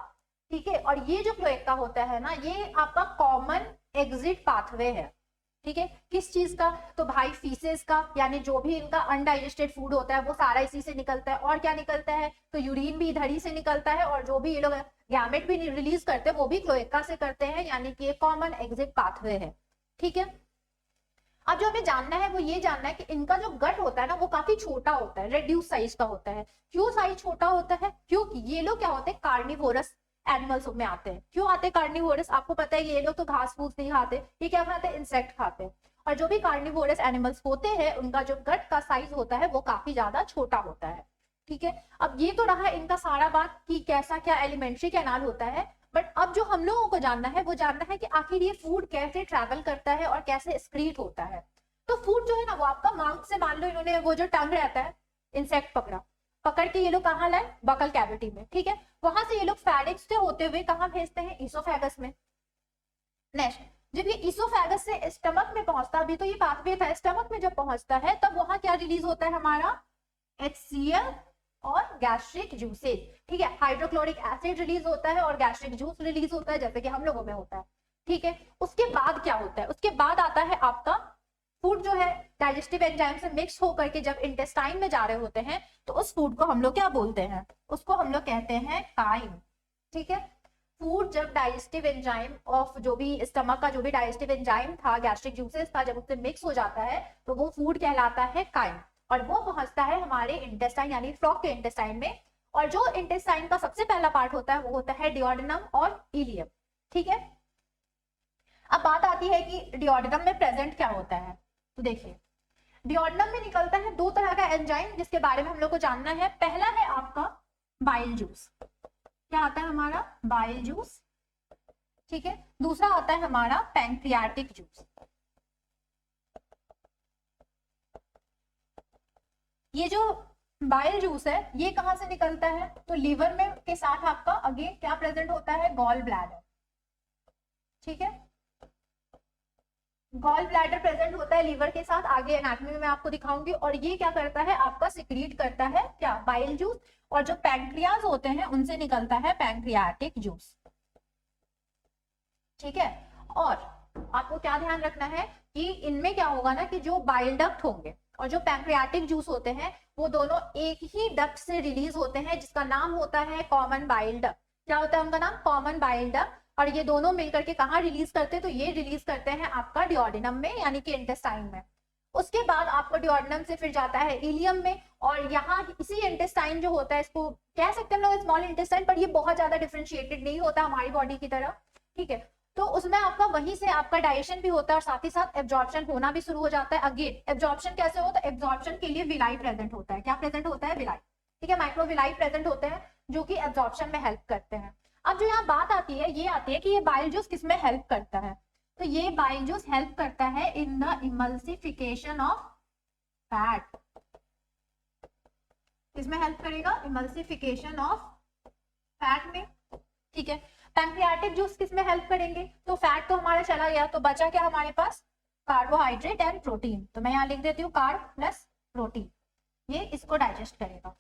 [SPEAKER 1] ठीक है। और ये जो क्लोएका होता है ना, ये आपका कॉमन एग्जिट पाथवे है, ठीक है। किस चीज का, तो भाई फीसेस का, यानी जो भी इनका अनडाइजेस्टेड फूड होता है वो सारा इसी से निकलता है। और क्या निकलता है, तो यूरिन भी इधर ही से निकलता है, और जो भी ये लोग गैमेट भी रिलीज करते हैं वो भी क्लोएका से करते हैं, यानी कि ये कॉमन एग्जिट पाथवे है, ठीक है। अब जो हमें जानना है वो ये जानना है कि इनका जो गट होता है ना वो काफी छोटा होता है, रेड्यूस साइज का होता है। क्यों साइज छोटा होता है, क्योंकि ये लोग क्या होते हैं, कार्निवोरस एनिमल्स में आते हैं। क्यों आते हैं कार्निवोरस, आपको पता है ये लोग तो घास फूस नहीं खाते, ये क्या खाते हैं, इंसेक्ट खाते हैं। और जो भी कार्निवोरस एनिमल्स होते हैं उनका जो गट का साइज होता है वो काफी ज्यादा छोटा होता है, ठीक है। अब ये तो रहा इनका सारा बात कि कैसा क्या एलिमेंट्री कैनाल होता है, बट अब जो हम लोगों को जानना है वो जानना है कि आखिर ये फूड कैसे ट्रैवल करता है और कैसे एक्सक्रीट होता है। तो फूड जो है ना वो आपका माउथ से, मान लो इन्होंने वो जो टंग रहता है इंसेक्ट पकड़ के ये लोग कहाँ लाए, बकल कैविटी में, ठीक है। वहां से ये लोग फैरिंक्स से होते हुए कहाँ भेजते हैं, ईसोफेगस में। नेक्स्ट जब ये ईसोफेगस से स्टमक में पहुंचता, अभी तो ये पाथवे था, स्टमक में जब पहुंचता है तब वहां क्या रिलीज होता है हमारा, HCl और गैस्ट्रिक जूसेस, ठीक है। हाइड्रोक्लोरिक एसिड रिलीज होता है और गैस्ट्रिक जूस रिलीज होता है, जैसे कि हम लोगों में होता है, ठीक है। उसके बाद क्या होता है, उसके बाद आता है आपका फूड जो है डाइजेस्टिव एंजाइम से मिक्स होकर के जब इंटेस्टाइन में जा रहे होते हैं तो उस फूड को हम लोग क्या बोलते हैं, उसको हम लोग कहते हैं काइम, ठीक है। फूड जब डाइजेस्टिव एंजाइम ऑफ जो भी स्टमक का जो भी डाइजेस्टिव एंजाइम था, गैस्ट्रिक जूसेस था, जब उससे मिक्स हो जाता है तो वो फूड कहलाता है काइम। और वो पहुंचता है हमारे इंटेस्टाइन यानी फ्रॉग के इंटेस्टाइन में। और जो इंटेस्टाइन का सबसे पहला पार्ट होता है वो होता है डिओडेनम और इलियम। ठीक है, अब बात आती है कि डिओडेनम में प्रेजेंट क्या होता है। तो देखिए, डिओडेनम में निकलता है दो तरह का एंजाइम जिसके बारे में हम लोग को जानना है। पहला है आपका बाइल जूस, क्या आता है हमारा बाइल जूस। ठीक है, दूसरा आता है हमारा पैंक्रियाटिक जूस। ये जो बाइल जूस है ये कहां से निकलता है, तो लीवर में के साथ आपका अगेन क्या प्रेजेंट होता है, गॉल ब्लैडर। ठीक है, गॉल ब्लैडर प्रेजेंट होता है लीवर के साथ, आगे एनाटॉमी में मैं आपको दिखाऊंगी। और ये क्या करता है, आपका सिक्रीट करता है क्या, बाइल जूस। और जो पैंक्रियाज होते हैं उनसे निकलता है पैंक्रियाटिक जूस। ठीक है, और आपको क्या ध्यान रखना है कि इनमें क्या होगा ना कि जो बाइल डक्ट होंगे और जो पैंक्रियाटिक जूस होते हैं वो दोनों एक ही डक्ट से रिलीज होते हैं जिसका नाम होता है कॉमन बाइल डक्ट। क्या होता है उनका नाम, कॉमन बाइल डक्ट। और ये दोनों मिलकर के कहाँ रिलीज करते हैं, तो ये रिलीज करते हैं आपका डिओडेनम में यानी कि इंटेस्टाइन में। उसके बाद आपको डिओडेनम से फिर जाता है इलियम में, और यहाँ इसी इंटेस्टाइन जो होता है इसको कह सकते हैं हम लोग स्मॉल इंटेस्टाइन, पर ये बहुत ज्यादा डिफरेंशिएटेड नहीं होता हमारी बॉडी की तरह। ठीक है, तो उसमें आपका वहीं से आपका डाइजेशन भी होता है और साथ ही साथ एब्जॉर्प्शन होना भी शुरू हो जाता है। अगेन एब्जॉर्प्शन कैसे होता है, एब्जॉर्प्शन के लिए विलाई प्रेजेंट होता है। क्या प्रेजेंट होता है, विलाई। ठीक है, माइक्रोविलाई प्रेजेंट होते हैं जो कि एब्जॉर्प्शन में हेल्प करते हैं। अब जो यहाँ बात आती है ये आती है कि ये बाइल जूस किसमें हेल्प करता है, तो ये बाइल जूस हेल्प करता है in the emulsification of fat. किसमें हेल्प करेगा, इमल्सिफिकेशन ऑफ फैट में। ठीक है, पैंक्रियाटिक जूस किसमें हेल्प करेंगे, तो फैट तो हमारा चला गया, तो बचा क्या हमारे पास, कार्बोहाइड्रेट एंड प्रोटीन। तो मैं यहाँ लिख देती हूँ कार्ब प्लस प्रोटीन, ये इसको डाइजेस्ट करेगा।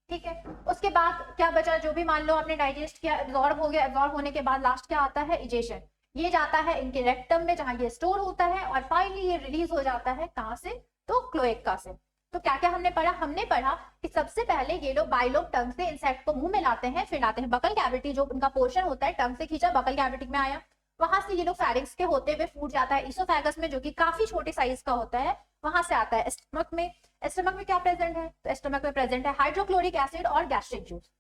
[SPEAKER 1] ठीक है, उसके बाद क्या बचा, जो भी मान लो आपने डाइजेस्ट किया, एब्जॉर्ब हो गया। एब्जॉर्ब होने के बाद लास्ट क्या आता है, इजेशन। ये जाता है इनके रेक्टम में जहां ये स्टोर होता है और फाइनली ये रिलीज हो जाता है कहां से, तो क्लोएका से। तो क्या क्या हमने पढ़ा, हमने पढ़ा कि सबसे पहले ये लोग बाइलोग टंग से इंसेक्ट को मुंह में लाते हैं, फिर लाते हैं बकल कैविटी, जो उनका पोर्शन होता है टंग से खींचा बकल कैविटी में आया, वहां से ये लोग फैरिंक्स के होते हुए फूट जाता है इसोफेगस में जो कि काफी छोटे साइज का होता है, वहां से आता है स्टमक में। स्टमक में क्या प्रेजेंट है, तो स्टमक में प्रेजेंट है हाइड्रोक्लोरिक एसिड और गैस्ट्रिक जूस।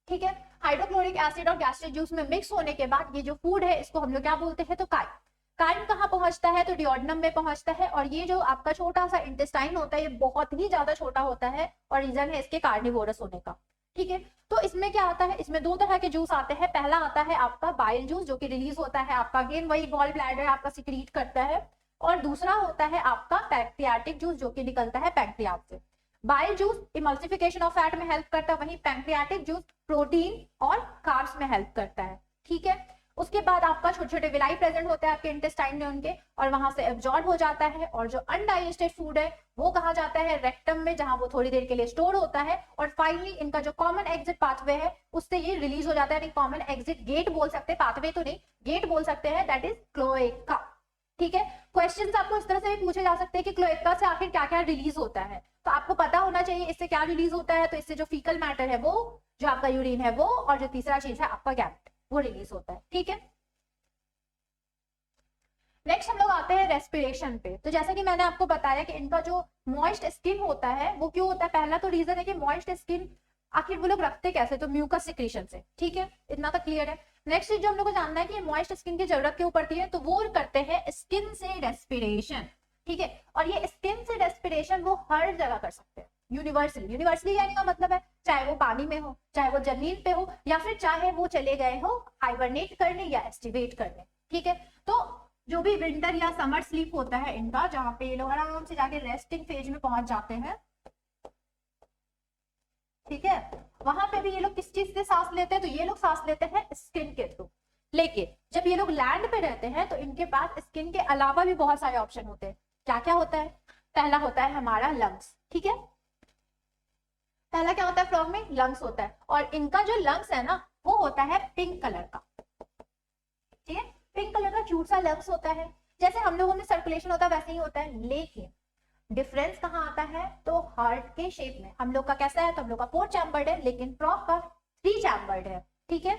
[SPEAKER 1] ठीक है, हाइड्रोक्लोरिक एसिड और गैस्ट्रिक जूस में मिक्स होने के बाद ये जो फूड है इसको हम लोग क्या बोलते हैं, तो काइम। काइम कहाँ पहुंचता है, तो डिओडेनम में पहुंचता है। और ये जो आपका छोटा सा इंटेस्टाइन होता है ये बहुत ही ज्यादा छोटा होता है और रीजन है इसके कार्निवोरस होने का। ठीक है, तो इसमें क्या आता है, इसमें दो तरह के जूस आते हैं। पहला आता है आपका बाइल जूस जो कि रिलीज होता है आपका, अगेन वही गॉल ब्लैडर आपका सिक्रीट करता है। और दूसरा होता है आपका पैंक्रियाटिक जूस जो कि निकलता है पैंक्रियाज से। Bile juice emulsification of fat में हेल्प करता है, वहीं पैंक्रियाटिक जूस प्रोटीन और कार्ब्स में हेल्प करता है। ठीक है, उसके बाद आपका छोटे छोटे विलाई प्रेजेंट होते हैं आपके इंटेस्टाइन में उनके, और वहां से एब्जॉर्ब हो जाता है। और जो अनडाइजेस्टेड फूड है वो कहा जाता है रेक्टम में, जहां वो थोड़ी देर के लिए स्टोर होता है। और फाइनली इनका जो कॉमन एग्जिट पाथवे है उससे ये रिलीज हो जाता है। कॉमन एग्जिट गेट बोल सकते हैं, पाथवे तो नहीं, गेट बोल सकते हैं, दैट इज क्लोएका। ठीक है, क्वेश्चंस आपको इस तरह से भी पूछे जा सकते हैं कि क्लोएका से आखिर क्या क्या रिलीज होता है, तो आपको पता होना चाहिए इससे क्या रिलीज होता है। तो इससे जो फीकल मैटर है वो, जो आपका यूरिन है वो, और जो तीसरा चीज है आपका गैमेट, वो रिलीज होता है। ठीक है, नेक्स्ट हम लोग आते हैं रेस्पिरेशन पे। तो जैसा कि मैंने आपको बताया कि इनका जो मॉइस्ट स्किन होता है वो क्यों होता है, पहला तो रीजन है कि मॉइस्ट स्किन आखिर वो लोग रखते कैसे, तो म्यूकस सिक्रीशन से। ठीक है, इतना तो क्लियर है। नेक्स्ट चीज जो हम लोग को जानना है कि मॉइस्ट स्किन की जरूरत क्यों पड़ती है, तो वो करते हैं स्किन से रेस्पिरेशन। ठीक है, और ये स्किन से रेस्पिरेशन वो हर जगह कर सकते हैं, यूनिवर्सली। यूनिवर्सली कहने का मतलब है चाहे वो पानी में हो, चाहे वो जमीन पे हो, या फिर चाहे वो चले गए हो हाइबरनेट करने या एस्टिवेट करने। ठीक है, तो जो भी विंटर या समर स्लीप होता है इनका, जहां पे ये लोग आराम से जाके रेस्टिंग फेज में पहुंच जाते हैं, ठीक है, वहां पे भी ये लोग किस चीज से सांस लेते हैं, तो ये लोग सांस लेते हैं स्किन के थ्रू। लेकिन जब ये लोग लैंड पे रहते हैं तो इनके पास स्किन के अलावा भी बहुत सारे ऑप्शन होते हैं। क्या क्या होता है, पहला होता है हमारा लंग्स। ठीक है, पहला क्या होता है फ्रॉग में, लंग्स होता है। और इनका जो लंग्स है ना वो होता है पिंक कलर का। ठीक है, पिंक कलर का क्यूट सा लंग्स होता है, जैसे हम लोगों में सर्कुलेशन होता है वैसे ही होता है। लेकिन डिफरेंस कहाँ आता है, तो हार्ट के शेप में। हम लोग का कैसा है, तो हम लोग का 4 चैम्बर्ड है, लेकिन फ्रॉग का 3 चैम्बर्ड है। ठीक है,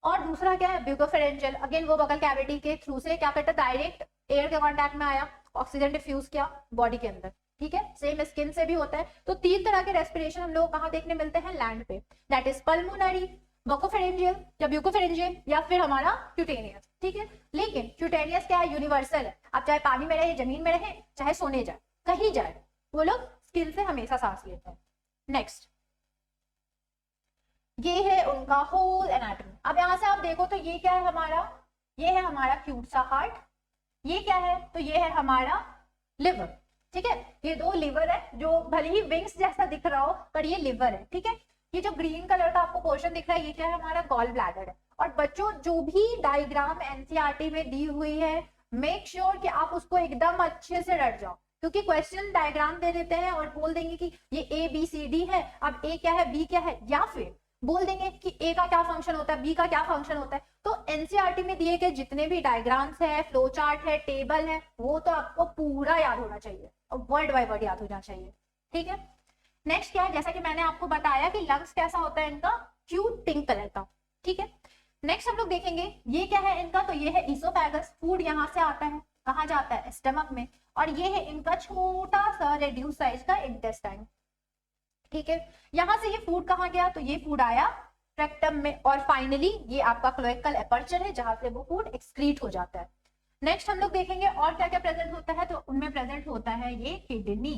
[SPEAKER 1] और दूसरा क्या है, ब्यूकोफेरेंजियल, अगेन वो बगल कैविटी के थ्रू से क्या करता है, डायरेक्ट एयर के कांटेक्ट में आया ऑक्सीजन डिफ्यूज किया बॉडी के अंदर, ठीक है। सेम स्किन से भी होता है। तो 3 तरह के रेस्पिरेशन हम लोग कहाँ देखने मिलते हैं, लैंड पे, दैट इज पल्मोनरी, बकोफेरेंजियल या ब्यूकोफेरेंजियल या फिर हमारा क्यूटेनियस, ठीक है। लेकिन क्यूटेनियस क्या है, यूनिवर्सल है। आप चाहे पानी में रहे, जमीन में रहे, चाहे सोने जाए, कहीं जाए, वो लोग स्किन से हमेशा सांस लेते हैं। नेक्स्ट, ये है उनका होल एनाटॉमी। अब यहां से आप देखो तो ये क्या है हमारा, ये है हमारा क्यूट सा हार्ट, ये क्या है, तो ये है हमारा लिवर, ठीक है। ये 2 लिवर है, जो भले ही विंग्स जैसा दिख रहा हो पर ये लिवर है, ठीक है। ये जो ग्रीन कलर का आपको पोर्शन दिख रहा है, ये क्या है, हमारा गॉल ब्लैडर है। और बच्चों, जो भी डायग्राम एनसीईआरटी में दी हुई है, मेक श्योर कि आप उसको एकदम अच्छे से रट जाओ, क्योंकि क्वेश्चन डायग्राम दे देते हैं और बोल देंगे कि ये ABCD है। अब A क्या है, B क्या है, या फिर बोल देंगे कि A का क्या फंक्शन होता है, B का क्या फंक्शन होता है। तो एनसीईआरटी में दिए गए जितने भी डायग्राम्स है, फ्लो चार्ट है, टेबल है, वो तो आपको पूरा याद होना चाहिए और वर्ड बाय वर्ड याद होना चाहिए, ठीक है। नेक्स्ट क्या है, जैसा कि मैंने आपको बताया कि लंग्स कैसा होता है इनका, क्यूट पिंक कलर का, ठीक है। नेक्स्ट हम लोग देखेंगे ये क्या है इनका, तो ये है इसोफेगस। फूड यहाँ से आता है, कहाँ जाता है, स्टमक में। और ये है इनका छोटा सा रेड्यूस साइज का इंटेस्टाइन, ठीक है। यहां से ये फूड कहाँ गया, तो ये फूड आया रेक्टम में। और फाइनली ये आपका क्लोएकल एपर्चर है, जहां से वो फूड एक्सक्रीट हो जाता है। नेक्स्ट हम लोग देखेंगे और क्या क्या प्रेजेंट होता है, तो उनमें प्रेजेंट होता है ये किडनी,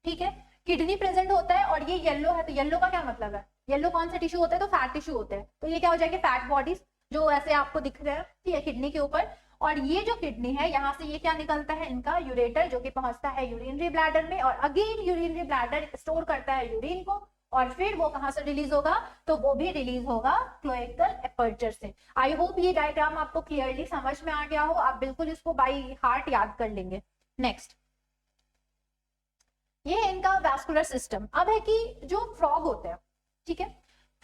[SPEAKER 1] ठीक है। किडनी प्रेजेंट होता है और ये येलो है, तो येलो का क्या मतलब है, येलो कौन सा टिश्यू होता है, तो फैट टिश्यू होते हैं। तो ये क्या हो जाएंगे, फैट बॉडीज, जो ऐसे आपको दिख रहे हैं, ठीक है, किडनी के ऊपर। और ये जो किडनी है, यहाँ से ये क्या निकलता है, इनका यूरेटर, जो कि पहुंचता है यूरिनरी ब्लैडर में। और अगेन यूरिनरी ब्लैडर स्टोर करता है यूरिन को, और फिर वो कहां से रिलीज होगा, तो वो भी रिलीज होगा क्लोएकल एपर्चर से। आई होप ये डायग्राम आपको क्लियरली समझ में आ गया हो, आप बिल्कुल इसको बाय हार्ट याद कर लेंगे। नेक्स्ट, ये है इनका वैस्कुलर सिस्टम। अब है कि जो फ्रॉग होते हैं, ठीक है,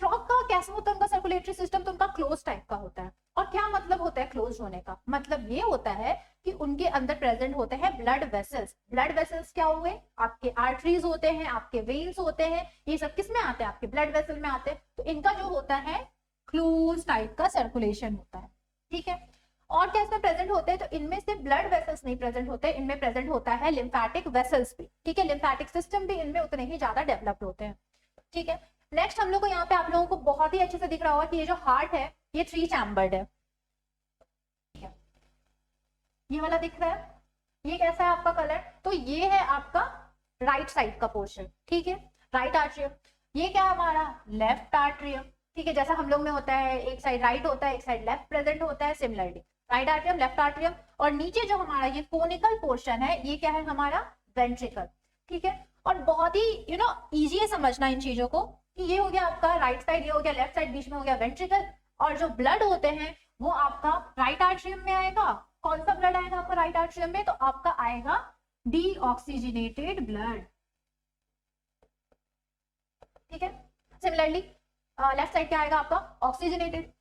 [SPEAKER 1] फ्रॉग का कैसा होता है उनका सर्कुलेटरी सिस्टम, तो उनका क्लोज टाइप का होता है। और क्या मतलब होता है क्लोज होने का, मतलब ये होता है कि उनके अंदर प्रेजेंट होते हैं ब्लड वेसल्स। ब्लड वेसल्स क्या हुए, आपके आर्टरीज होते हैं, आपके वेन्स होते हैं, ये सब किस में आते हैं, आपके ब्लड वेसल में आते हैं। तो इनका जो होता है क्लोज टाइप का सर्कुलेशन होता है, ठीक है। और क्या इसमें प्रेजेंट होते हैं, तो इनमें से ब्लड वेसल्स नहीं प्रेजेंट होते, इनमें प्रेजेंट होता है लिम्फेटिक वेसल्स भी, ठीक है। लिम्फेटिक सिस्टम भी इनमें उतने ही ज्यादा डेवलप्ड होते हैं, ठीक है। नेक्स्ट हम लोग को यहाँ पे आप लोगों को बहुत ही अच्छे से दिख रहा होगा कि ये जो हार्ट है ये 3 चैम्बर्ड है, ठीक है। ये वाला दिख रहा है, ये कैसा है आपका कलर, तो ये है आपका राइट साइड का पोर्शन, ठीक है, राइट आर्ट्रियम। ये क्या है हमारा लेफ्ट आर्ट्रियम, ठीक है। जैसा हम लोग में होता है, एक साइड राइट होता है, एक साइड लेफ्ट प्रेजेंट होता है, similarly right atrium, left atrium. और नीचे जो हमारा ये कोनिकल पोर्शन है, ये क्या है हमारा वेंट्रिकल, ठीक है। और बहुत ही इजी है समझना इन चीजों को, कि ये हो गया आपका राइट साइड, ये हो गया लेफ्ट साइड, बीच में हो गया वेंट्रिकल। और जो ब्लड होते हैं वो आपका राइट आर्ट्रियम में आएगा। कौन सा ब्लड आएगा आपका राइट आर्ट्रियम में, तो आपका आएगा डीऑक्सीजनेटेड ब्लड, ठीक है। सिमिलरली लेफ्ट साइड क्या आएगा आपका ऑक्सीजनेटेड।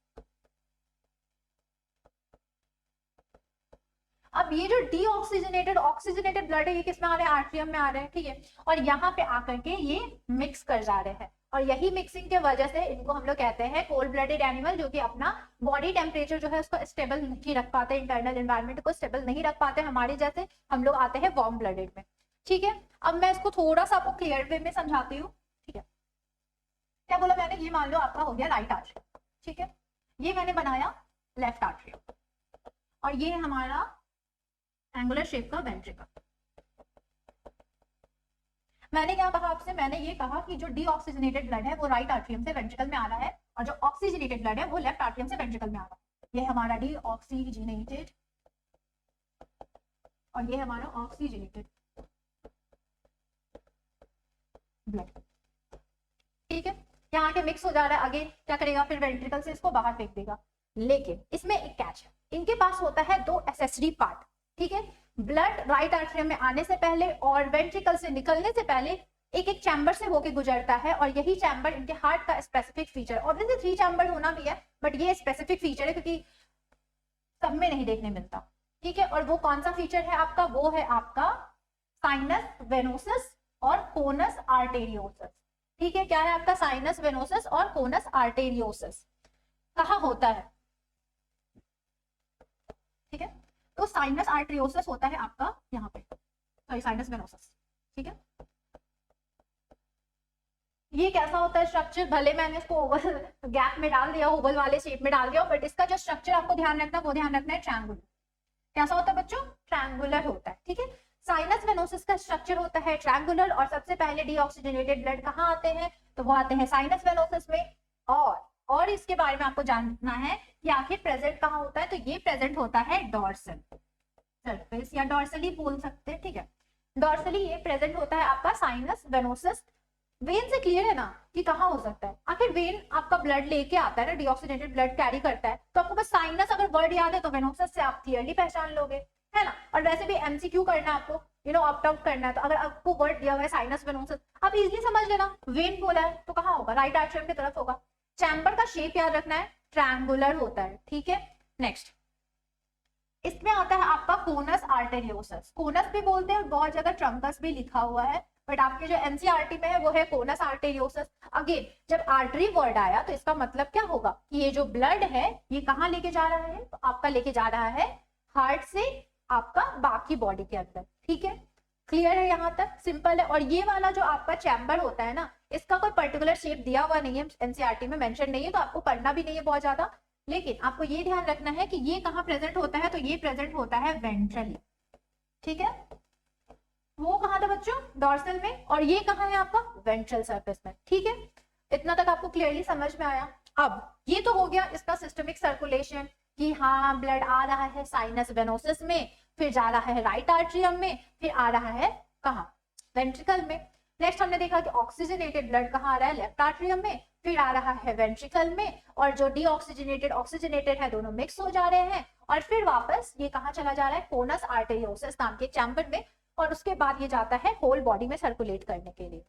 [SPEAKER 1] अब ये जो डीऑक्सीजनेटेड ऑक्सीजनेटेड ब्लड है, ये किसमें आ रहे हैं, आर्ट्रियम में आ रहे हैं, ठीक है। और यहाँ पे आकर के ये मिक्स कर जा रहे हैं, और यही मिक्सिंग के वजह से इनको हम लोग कहते हैं कोल्ड ब्लडेड एनिमल, जो कि अपना बॉडी टेम्परेचर जो है उसको स्टेबल नहीं रख पाते, इंटरनल एनवायरनमेंट को स्टेबल नहीं रख पाते, हमारे जैसे हम लोग आते हैं वार्म ब्लडेड में, ठीक है। अब मैं इसको थोड़ा सा आपको क्लियर वे में समझाती हूँ, ठीक है। क्या बोला मैंने, ये मान लो आपका हो गया राइट आर्ट्रियम, ठीक है। ये मैंने बनाया लेफ्ट आर्ट्रियम, और ये है हमारा एंगुलर शेप का वेंट्रिकल। मैंने क्या कहा आपसे, मैंने ये कहा कि जो डीऑक्सीजनेटेड ब्लड है वो राइट आर्ट्रियम से वेंट्रिकल में आ रहा है, और जो ऑक्सीजनेटेड ब्लड है वो लेफ्ट आर्ट्रियम से वेंट्रिकल में आ रहा है। ये हमारा डीऑक्सीजनेटेड और ये हमारा ऑक्सीजनेटेड ब्लड, ठीक है। यहाँ के मिक्स हो जा रहा है, आगे क्या करेगा, फिर वेंट्रिकल से इसको बाहर फेंक देगा। लेकिन इसमें एक कैच है, इनके पास होता है 2 एसेसरी पार्ट, ठीक है। ब्लड राइट आर्ट्रियम में आने से पहले और वेंट्रिकल से निकलने से पहले एक एक चैम्बर से होके गुजरता है, और यही चैम्बर इनके हार्ट का स्पेसिफिक फीचर, ऑब्वियसली 3 चैम्बर होना भी है, बट ये स्पेसिफिक फीचर है क्योंकि सब में नहीं देखने मिलता, ठीक है। और वो कौन सा फीचर है आपका, वो है आपका साइनस वेनोसस और कोनस आर्टेरियोसस, ठीक है। क्या है आपका साइनस वेनोसस और कोनस आर्टेरियोसस, कहाँ होता है, ठीक है। तो साइनस आर्टेरियोसिस होता है आपका यहाँ पे, सॉरी साइनस वेनोसस, ठीक है। ये कैसा होता है स्ट्रक्चर, भले मैंने इसको ओवल गैप में डाल दिया, ओवल वाले शेप में डाल दिया, बट इसका जो स्ट्रक्चर आपको ध्यान रखना, वो ध्यान रखना है ट्रायंगुलर। कैसा होता है बच्चों, ट्रायंगुलर होता है, ठीक है। साइनस वेनोसिस का स्ट्रक्चर होता है ट्रायंगुलर, और सबसे पहले डीऑक्सीजनेटेड ब्लड कहाँ आते हैं, तो वो आते हैं साइनस वेनोसिस में। और इसके बारे में आपको जानना है कि आखिर प्रेजेंट कहाँ होता है, तो ये प्रेजेंट होता है डॉर्सल सरफेस, या डॉर्सली बोल सकते हैं, ठीक है। डॉर्सली ये प्रेजेंट होता है आपका साइनस वेनोसिस। वेन से क्लियर है ना कि कहाँ हो सकता है, आखिर वेन आपका ब्लड लेके आता है ना, डीऑक्सीजनेटेड ब्लड कैरी करता है, तो आपको बस साइनस अगर वर्ड याद है तो वेनोसिस से आप क्लियरली पहचान लोगे, है ना। और वैसे भी एमसीक्यू करना है आपको, ऑप्ट आउट करना है, तो अगर आपको वर्ड दिया हुआ है साइनस वेनोसिस, आप इजीली समझ लेना, वेन बोला है तो कहाँ होगा, राइट आर्टरियम की तरफ होगा। चैम्बर का शेप याद रखना है, ट्रायंगुलर होता है, ठीक है। नेक्स्ट इसमें आता है आपका कोनस आर्टेरियोसस, कोनस भी बोलते हैं और बहुत जगह ट्रंकस भी लिखा हुआ है, बट आपके जो एनसीईआरटी में है वो है कोनस आर्टेरियोसस। अगेन जब आर्टरी वर्ड आया तो इसका मतलब क्या होगा कि ये जो ब्लड है ये कहाँ लेके जा रहा है, तो आपका लेके जा रहा है हार्ट से आपका बाकी बॉडी के अंदर, ठीक है। क्लियर है यहाँ तक, सिंपल है। और ये वाला जो आपका चैम्बर होता है ना, इसका कोई पर्टिकुलर शेप दिया हुआ नहीं है, एनसीईआरटी में मेंशन नहीं है, तो आपको पढ़ना भी नहीं है बहुत ज्यादा, लेकिन आपको ये ध्यान रखना है कि ये कहाँ प्रेजेंट होता है, तो ये प्रेजेंट होता है वेंट्रली, ठीक है। वो कहाँ था बच्चों, डॉर्सल में, और ये कहाँ है आपका वेंट्रल सरफेस में, ठीक है। इतना तक आपको क्लियरली समझ में आया। अब ये तो हो गया इसका सिस्टमिक सर्कुलेशन, कि हाँ ब्लड आ रहा है साइनस वेनोसिस में, फिर जा रहा है राइट आर्ट्रियम में, फिर आ रहा है कहाँ, वेंट्रिकल में। नेक्स्ट हमने देखा कि ऑक्सीजनेटेड ब्लड कहाँ आ रहा है, लेफ्ट आर्ट्रियम में, फिर आ रहा है वेंट्रिकल में, और जो डीऑक्सीजनेटेड ऑक्सीजनेटेड है दोनों मिक्स हो जा रहे हैं, और फिर वापस ये कहाँ चला जा रहा है, कोनस आर्टेरियोसिस नाम के चैम्बर में, और उसके बाद ये जाता है होल बॉडी में सर्कुलेट करने के लिए।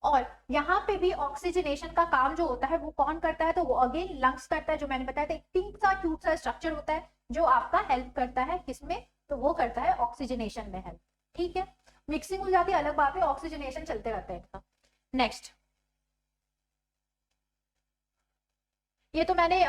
[SPEAKER 1] और यहाँ पे भी ऑक्सीजनेशन का काम जो होता है वो कौन करता है, तो वो अगेन लंग्स करता है, जो मैंने बताया था, एक पिंक सा क्यूट सा स्ट्रक्चर होता है जो आपका हेल्प करता है किसमें, तो वो करता है ऑक्सीजनेशन में हेल्प, ठीक है। मिक्सिंग हो जाती है अलग बात है, ऑक्सीजनेशन चलते रहता है इनका। नेक्स्ट ये तो मैंने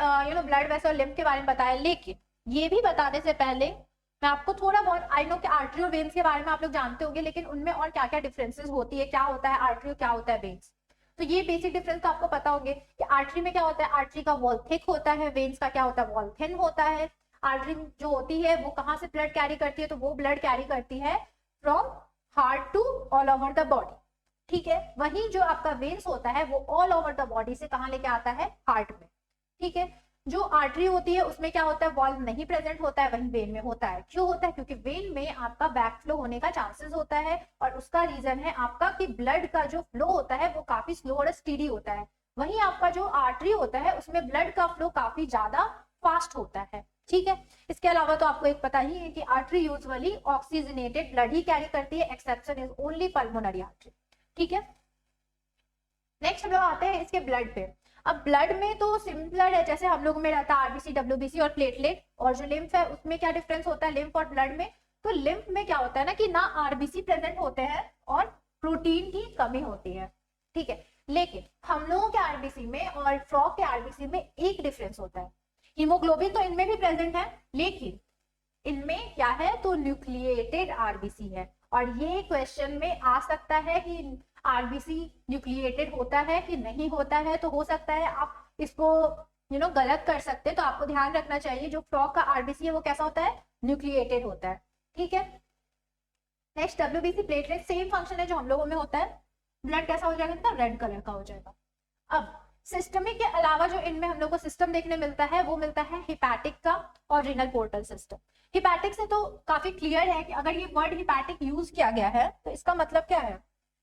[SPEAKER 1] ब्लड वेसल और लिम्फ के बारे में बताया, लेकिन ये भी बताने से पहले मैं आपको थोड़ा बहुत, आई नो कि आर्टरी और वेन्स के बारे में आप लोग जानते होंगे, लेकिन उनमें और क्या क्या डिफरेंसेस होती है, क्या होता है आर्टरी और क्या होता है वेन्स, तो ये बेसिक डिफरेंस तो आपको पता होंगे कि आर्टरी में क्या होता है, आर्टरी का वॉल थिक होता है, वेन्स का क्या होता है, वॉल थिन होता है। आर्टरी जो होती है वो कहाँ से ब्लड कैरी करती है, तो वो ब्लड कैरी करती है from heart to all over the body, ठीक है। वही जो आपका वेन्स होता है वो ऑल ओवर द बॉडी से कहाँ लेके आता है, हार्ट में, ठीक है। जो आर्टरी होती है उसमें क्या होता है, वॉल्व नहीं प्रेजेंट होता है, वहीं वेन में होता है। क्यों होता है, क्योंकि वेन में आपका बैक फ्लो होने का चांसेस होता है, और उसका रीजन है आपका कि ब्लड का जो फ्लो होता है वो काफी स्लो और स्पीडी होता है। वहीं आपका जो आर्टरी होता है उसमें ब्लड का फ्लो काफी ज्यादा फास्ट होता है, ठीक है। इसके अलावा तो आपको एक पता ही है कि आर्टरी यूजुअली ऑक्सीजनेटेड ब्लड ही कैरी करती है, exception is only pulmonary artery, ठीक है। नेक्स्ट हम लोग आते हैं इसके ब्लड पे। अब ब्लड में तो सिमिलर है, जैसे हम लोग में रहता है आरबीसी, डब्ल्यूबीसी और प्लेटलेट, और जो लिम्फ है उसमें क्या डिफरेंस होता है लिम्फ और ब्लड में, तो लिम्फ में क्या होता है ना कि ना आरबीसी प्रेजेंट होते हैं और प्रोटीन की कमी होती है, ठीक है। लेकिन हम लोगों के आरबीसी में और फ्रॉग के आरबीसी में एक डिफरेंस होता है, हीमोग्लोबिन तो इनमें भी प्रेजेंट है, लेकिन इनमें क्या है, तो न्यूक्लिएटेड आरबीसी है। और ये क्वेश्चन में आ सकता है कि आरबीसी न्यूक्लिएटेड होता है कि नहीं होता है, तो हो सकता है आप इसको गलत कर सकते हैं, तो आपको ध्यान रखना चाहिए जो फ्रॉग का आरबीसी है वो कैसा होता है, न्यूक्लिएटेड होता है, ठीक है। Next WBC platelet, same function है जो हम लोगों में होता है, ब्लड कैसा हो जाएगा, तो रेड कलर का हो जाएगा। अब सिस्टमिक के अलावा जो इनमें हम लोग को सिस्टम देखने मिलता है वो मिलता है हिपैटिक का और रीनल पोर्टल सिस्टम। हिपैटिक से तो काफी क्लियर है कि अगर ये वर्ड हिपैटिक यूज किया गया है तो इसका मतलब क्या है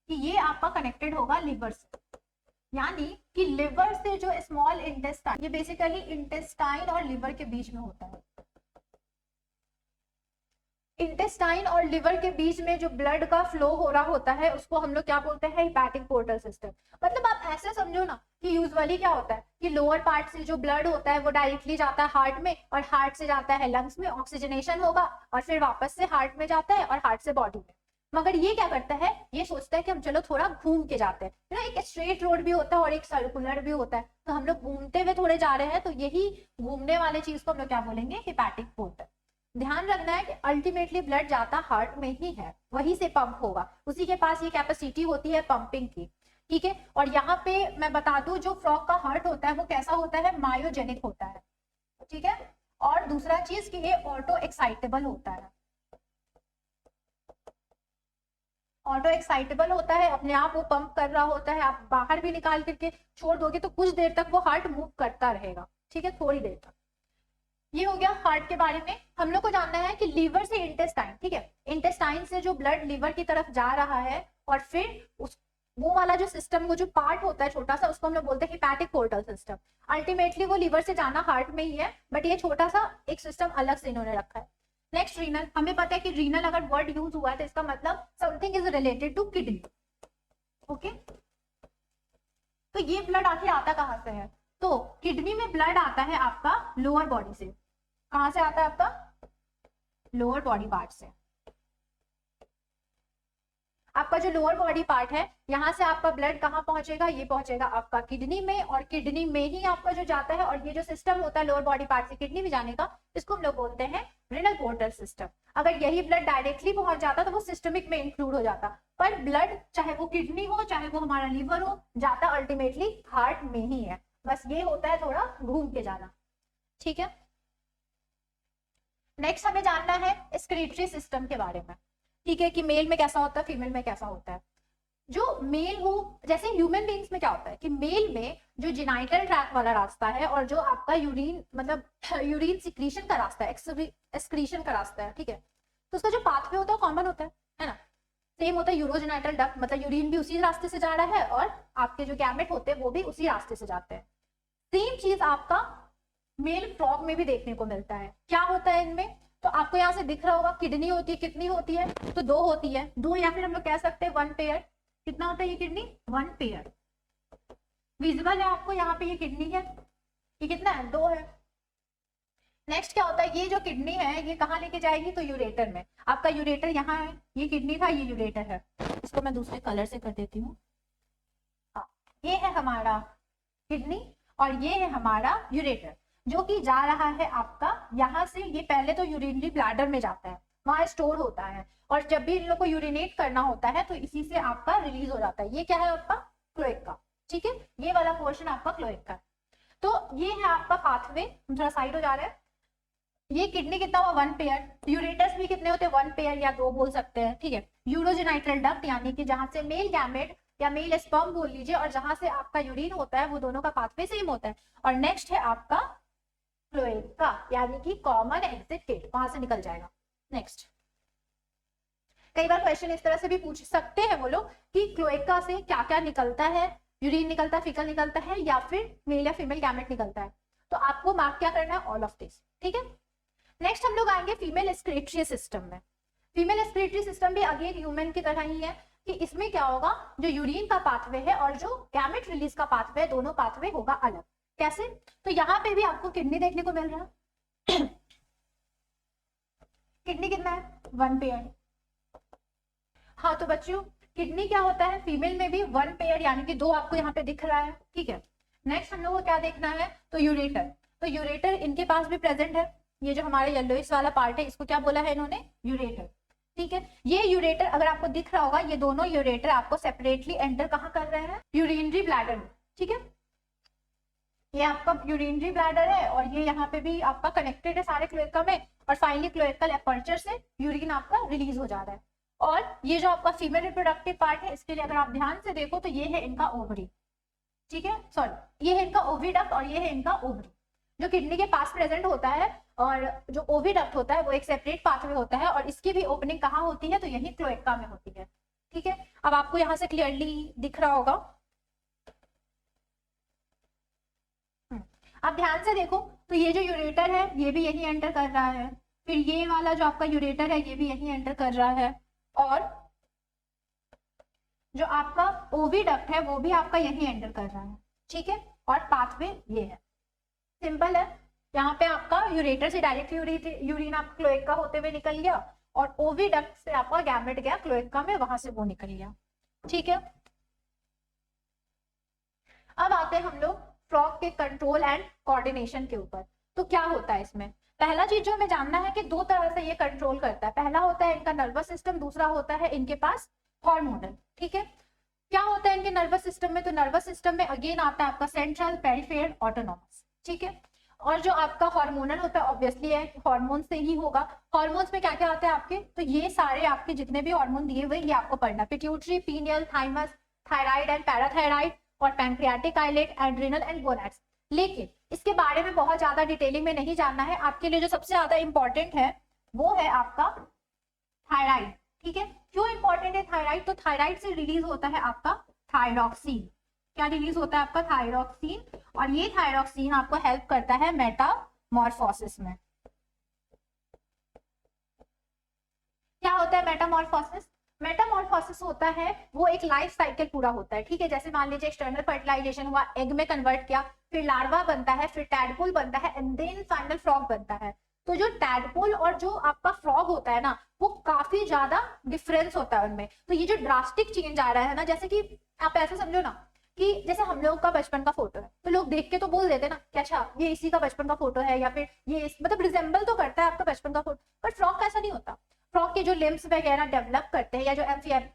[SPEAKER 1] कि ये आपका कनेक्टेड होगा लिवर से, यानी कि लिवर से जो स्मॉल इंटेस्टाइन, ये बेसिकली इंटेस्टाइन और लिवर के बीच में होता है। इंटेस्टाइन और लिवर के बीच में जो ब्लड का फ्लो हो रहा होता है उसको हम लोग क्या बोलते हैं, हिपैटिक पोर्टल सिस्टम। मतलब आप ऐसे समझो ना कि यूजुअली क्या होता है कि लोअर पार्ट से जो ब्लड होता है वो डायरेक्टली जाता है हार्ट में, और हार्ट से जाता है लंग्स में, ऑक्सीजनेशन होगा, और फिर वापस से हार्ट में जाता है, और हार्ट से बॉडी में। मगर ये क्या करता है, ये सोचता है कि हम चलो थोड़ा घूम के जाते हैं, एक स्ट्रेट रोड भी होता है और एक सर्कुलर भी होता है, तो हम लोग घूमते हुए थोड़े जा रहे हैं, तो यही घूमने वाले चीज को हम लोग क्या बोलेंगे, हिपैटिक पोर्टल। ध्यान रखना है कि अल्टीमेटली ब्लड जाता हार्ट में ही है, वहीं से पंप होगा, उसी के पास ये कैपेसिटी होती है पंपिंग की, ठीक है। और यहाँ पे मैं बता दूं, जो फ्रॉग का हार्ट होता है वो कैसा होता है, मायोजेनिक होता है, ठीक है। और दूसरा चीज कि ये ऑटो एक्साइटेबल होता है, ऑटो एक्साइटेबल होता है, अपने आप वो पंप कर रहा होता है, आप बाहर भी निकाल करके छोड़ दोगे तो कुछ देर तक वो हार्ट मूव करता रहेगा, ठीक है, थोड़ी देर तक। ये हो गया हार्ट के बारे में। हम लोग को जानना है कि लीवर से इंटेस्टाइन, ठीक है, इंटेस्टाइन से जो ब्लड लीवर की तरफ जा रहा है और फिर उस वो वाला जो सिस्टम, वो जो पार्ट होता है छोटा सा, उसको हम लोग बोलते हैं हिपैटिक पोर्टल सिस्टम। अल्टीमेटली वो लीवर से जाना हार्ट में ही है, बट ये छोटा सा एक सिस्टम अलग से इन्होंने रखा है। नेक्स्ट रीनल, हमें पता है कि रीनल अगर वर्ड यूज हुआ है तो इसका मतलब something is related to kidney, okay. तो ये ब्लड आखिर आता कहाँ से है, तो किडनी में ब्लड आता है आपका लोअर बॉडी से। कहां से आता है आपका, लोअर बॉडी पार्ट से। आपका जो लोअर बॉडी पार्ट है, यहां से आपका ब्लड कहां पहुंचेगा, ये पहुंचेगा आपका किडनी में, और किडनी में ही आपका जो जाता है, और ये जो सिस्टम होता है लोअर बॉडी पार्ट से किडनी में जाने का, इसको हम लोग बोलते हैं रेनल पोर्टल सिस्टम। अगर यही ब्लड डायरेक्टली पहुंच जाता तो वो सिस्टमिक में इंक्लूड हो जाता, पर ब्लड चाहे वो किडनी हो चाहे वो हमारा लीवर हो, जाता अल्टीमेटली हार्ट में ही है, बस ये होता है थोड़ा घूम के जाना, ठीक है। नेक्स्ट हमें जानना है एक्सक्रीटरी सिस्टम के बारे में, ठीक है, कि मेल में कैसा होता है, फीमेल में कैसा होता है। जो मेल हो, जैसे ह्यूमन बींग्स में क्या होता है कि मेल में जो जेनाइटल ट्रैक वाला रास्ता है और जो आपका यूरिन, मतलब यूरिन सिक्रीशन का रास्ता है, एक्सक्रीशन का रास्ता है, ठीक है, तो उसका जो पाथवे होता है कॉमन होता है ना, सेम होता है। यूरोजेनाइटल डक्ट, मतलब यूरिन भी उसी रास्ते से जा रहा है और आपके जो गैमेट होते हैं वो भी उसी रास्ते से जाते हैं। सेम चीज आपका मेल फ्रॉग में भी देखने को मिलता है। क्या होता है इनमें, तो आपको यहाँ से दिख रहा होगा, किडनी होती है, कितनी होती है, तो 2 होती है, 2, या फिर हम लोग कह सकते हैं 1 पेयर। कितना होता है ये किडनी, 1 पेयर। विजिबल है आपको, यहाँ पे ये किडनी है, ये कितना है, 2 है। नेक्स्ट क्या होता है, ये जो किडनी है ये कहाँ लेके जाएगी, तो यूरेटर में। आपका यूरेटर यहाँ है, ये किडनी था, ये यूरेटर है। इसको मैं दूसरे कलर से कर देती हूँ। हाँ, ये है हमारा किडनी और ये है हमारा यूरेटर, जो कि जा रहा है आपका यहाँ से। ये पहले तो यूरिनरी ब्लैडर में जाता है, वहां स्टोर होता है, और जब भी इन लोग को यूरिनेट करना होता है तो इसी से आपका रिलीज हो जाता है। ये क्या है आपका, क्लोएका, ठीक है, ये वाला पोर्शन आपका क्लोएका। तो ये है आपका पाथवे, हम थोड़ा साइड हो जा रहे हैं। ये किडनी कितना हुआ, 1 पेयर। यूरेटस भी कितने होते हैं, 1 पेयर या 2 बोल सकते हैं, ठीक है। यूरोजेनाइटल डक्ट, यानी कि जहां से मेल गैमेट या मेल स्पर्म बोल लीजिए, और जहां से आपका यूरिन होता है, वो दोनों का पाथवे सेम होता है। और नेक्स्ट है आपका क्लोएका, यानी कि कॉमन एग्जिट गेट, वहां से निकल जाएगा। नेक्स्ट, कई बार क्वेश्चन इस तरह से भी पूछ सकते हैं वो लोग कि क्लोएका से क्या क्या निकलता है, यूरिन निकलता है, फीकल निकलता है, या फिर मेल या फीमेल गैमेट निकलता है। तो आपको मार्क क्या करना है, ऑल ऑफ दिस, ठीक है। नेक्स्ट हम लोग आएंगे फीमेल एक्सक्रीटरी सिस्टम में। फीमेल एक्सक्रीटरी सिस्टम भी अगेन ह्यूमन की तरह ही है, कि इसमें क्या होगा, जो यूरिन का पाथवे है और जो गैमेट रिलीज का पाथवे है, दोनों पाथवे होगा अलग। कैसे, तो यहाँ पे भी आपको किडनी देखने को मिल रहा है। किडनी कितना है, 1 पेयर। हाँ, तो बच्चों किडनी क्या होता है, फीमेल में भी 1 पेयर, यानी कि 2 आपको यहाँ पे दिख रहा है, ठीक है। नेक्स्ट हम लोग को क्या देखना है, तो यूरेटर। तो यूरेटर इनके पास भी प्रेजेंट है, ये जो हमारे येलोइश वाला पार्ट है, इसको क्या बोला है इन्होंने, यूरेटर, ठीक है। ये यूरेटर अगर आपको दिख रहा होगा, ये दोनों यूरेटर आपको सेपरेटली एंटर कहाँ कर रहे हैं, यूरिनरी ब्लैडर में, ठीक है। ये आपका यूरिनरी ब्लैडर है और ये यहाँ पे भी आपका कनेक्टेड है सारे क्लोएका में, और फाइनली क्लोएकल एपर्चर से यूरिन आपका रिलीज हो जा रहा है। और ये जो आपका फीमेल रिप्रोडक्टिव पार्ट है, इसके लिए अगर आप ध्यान से देखो तो ये है इनका ओवरी, ठीक है, सॉरी, ये है इनका ओविडक्ट और ये है इनका ओवरी, जो किडनी के पास प्रेजेंट होता है। और जो ओविडक्ट होता है वो एक सेपरेट पाथवे होता है, और इसकी भी ओपनिंग कहाँ होती है, तो यही क्लोएका में होती है, ठीक है। अब आपको यहाँ से क्लियरली दिख रहा होगा, आप ध्यान से देखो तो ये जो यूरेटर है ये भी यही एंटर कर रहा है, फिर ये वाला जो आपका यूरेटर है ये भी यही एंटर कर रहा है, और जो आपका ओविडक्ट है वो भी आपका यही एंटर कर रहा है, ठीक है। और पाथवे ये है, सिंपल है। यहाँ पे आपका यूरेटर से डायरेक्ट यूरिन आप क्लोएका होते हुए निकल गया, और ओविडक्ट से आपका गैमेट गया क्लोएका में, वहां से वो निकल गया, ठीक है। अब आते हैं हम लोग फ्रॉग के कंट्रोल एंड कोऑर्डिनेशन के ऊपर। तो क्या होता है इसमें, पहला चीज जो हमें जानना है कि दो तरह से ये कंट्रोल करता है। पहला होता है इनका नर्वस सिस्टम, दूसरा होता है इनके पास हार्मोनल। ठीक है, क्या होता है इनके नर्वस सिस्टम में, तो नर्वस सिस्टम में अगेन आता है आपका सेंट्रल, पेरिफेरल, ऑटोनॉमस। ठीक है, और जो आपका हार्मोनल होता है ऑब्वियसली है हार्मोन से ही होगा। हार्मोन्स में क्या क्या आता है आपके, तो ये सारे आपके जितने भी हार्मोन दिए हुए ये आपको पढ़ना, pituitary, pineal, thymus, thyroid and parathyroid, और pancreatic islet, adrenal and gonads. लेकिन इसके बारे में बहुत ज्यादा डिटेलिंग में नहीं जानना है, आपके लिए जो सबसे ज्यादा इंपॉर्टेंट है वो है आपका थायराइड। ठीक है, क्यों इंपॉर्टेंट है थायराइड, तो थायराइड से रिलीज होता है आपका थायरॉक्सिन। क्या रिलीज होता है आपका, थायरॉक्सिन, और ये थायरॉक्सिन आपको हेल्प करता है मेटामॉर्फोसिस में। क्या होता है मेटामॉर्फोसिस, मेटामॉर्फोसिस होता है वो एक लाइफ साइकिल पूरा होता है। ठीक है, जैसे मान लीजिए एक्सटर्नल फर्टिलाइजेशन हुआ, एग में कन्वर्ट किया, फिर लार्वा बनता है, फिर टैडपोल बनता है, एंड देन फाइनल फ्रॉग बनता है। तो जो टैडपोल और जो आपका फ्रॉग होता है ना, वो काफी ज्यादा डिफरेंस होता है उनमें। तो ये जो ड्रास्टिक चेंज आ रहा है ना, जैसे कि आप ऐसे समझो ना कि जैसे हम लोग का बचपन का फोटो है, तो लोग देख के तो बोल देते ना कि अच्छा ये इसी का बचपन का फोटो है, या फिर ये मतलब रिजेंबल तो करता है आपका बचपन का फोटो, पर फ्रॉग का ऐसा नहीं होता। फ्रॉग के जो लिम्स वगैरह डेवलप करते हैं, या जो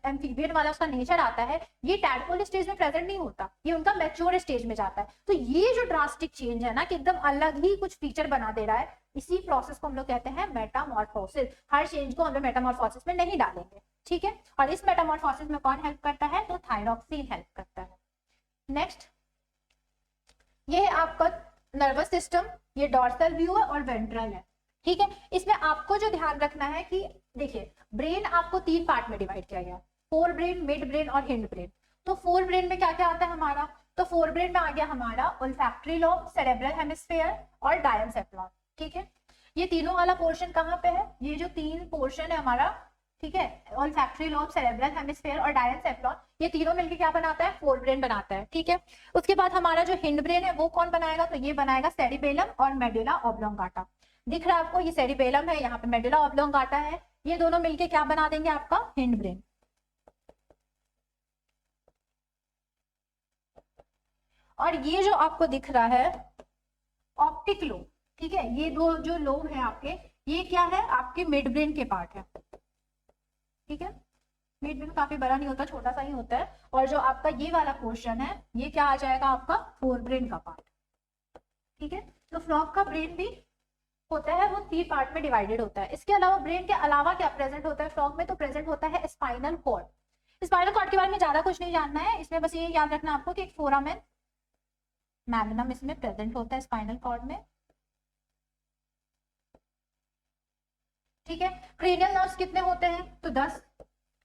[SPEAKER 1] एम्फीबियन वाला उसका नेचर आता है, ये टैडपोल स्टेज में प्रेजेंट नहीं होता, ये उनका मैच्योर स्टेज में जाता है। तो ये जो ड्रास्टिक चेंज है ना, कि एकदम अलग ही कुछ फीचर बना दे रहा है, इसी प्रोसेस को हम लोग कहते हैं मेटामॉर्फोसिस। हर चेंज को हम लोग मेटामॉर्फोसिस में नहीं डालेंगे। ठीक है, और इस मेटामॉर्फोसिस में कौन हेल्प करता है, तो थायरॉक्सिन हेल्प करता है। नेक्स्ट, ये है आपका नर्वस सिस्टम, ये डॉर्सल व्यू है और वेंट्रल है। ठीक है, इसमें आपको जो ध्यान रखना है कि देखिए ब्रेन आपको तीन पार्ट में डिवाइड किया गया, फोर ब्रेन, मिड ब्रेन और हिंड ब्रेन। तो फोर ब्रेन में क्या क्या आता है हमारा, तो फोर ब्रेन में आ गया हमारा ओल्फैक्टरी लोब, सेरेब्रल हेमिस्फीयर और डायनसेफ्लॉन। ठीक है, ये तीनों वाला पोर्शन कहाँ पे है, ये जो तीन पोर्शन है हमारा, ठीक है, ओल्फैक्टरी लोब, सेरेब्रल हेमिस्फीयर और डायनसेफ्लॉन, ये तीनों मिलकर क्या बनाता है, फोर ब्रेन बनाता है। ठीक है, उसके बाद हमारा जो हिंड ब्रेन है वो कौन बनाएगा, तो ये बनाएगा सेरिबेलम और मेडुला ऑब्लोंगाटा। दिख रहा है आपको, ये सेरिबेलम है, यहाँ पे मेडुला ऑब्लोंगाटा है, ये दोनों मिलके क्या बना देंगे आपका हिंड ब्रेन। और ये जो आपको दिख रहा है ऑप्टिक लोब, ठीक है, ये दो जो लोब है आपके, ये क्या है, आपके मिड ब्रेन के पार्ट है। ठीक है, मिड ब्रेन काफी बड़ा नहीं होता, छोटा सा ही होता है, और जो आपका ये वाला पोर्शन है ये क्या आ जाएगा आपका फोर ब्रेन का पार्ट। ठीक है, तो फ्रॉग का ब्रेन भी होता है वो तीन पार्ट में डिवाइडेड होता है। इसके अलावा ब्रेन के अलावा क्या प्रेजेंट होता है फ्रॉग में, तो प्रेजेंट होता है स्पाइनल कॉर्ड। स्पाइनल कॉर्ड के बारे में ज्यादा कुछ नहीं जानना है, इसमें बस ये याद रखना आपको कि एक फोरामेन मैग्नम इसमें प्रेजेंट होता है स्पाइनल कॉर्ड में। ठीक है, क्रेनियल नर्व्स कितने होते हैं, तो 10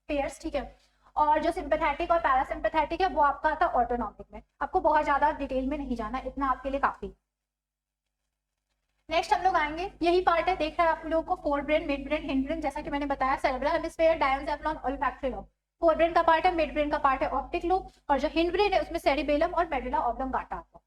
[SPEAKER 1] पेयर्स। ठीक है, और जो सिंपैथेटिक और पैरासिम्पैथेटिक है वो आपका आता है ऑटोनॉमिक में। आपको बहुत ज्यादा डिटेल में नहीं जाना, इतना आपके लिए काफी। नेक्स्ट हम लोग आएंगे, यही पार्ट है, देख रहे हैं आप लोगों को fore brain, mid brain, hind brain, जैसा कि मैंने बताया, cerebral hemisphere, diencephalon, olfactory lobe. Fore brain का पार्ट है, मिड ब्रेन का पार्ट है ऑप्टिक लोब, और जो हिंड ब्रेन है उसमें सेरिबेलम और मेडुला ऑब्लोंगाटा आता है।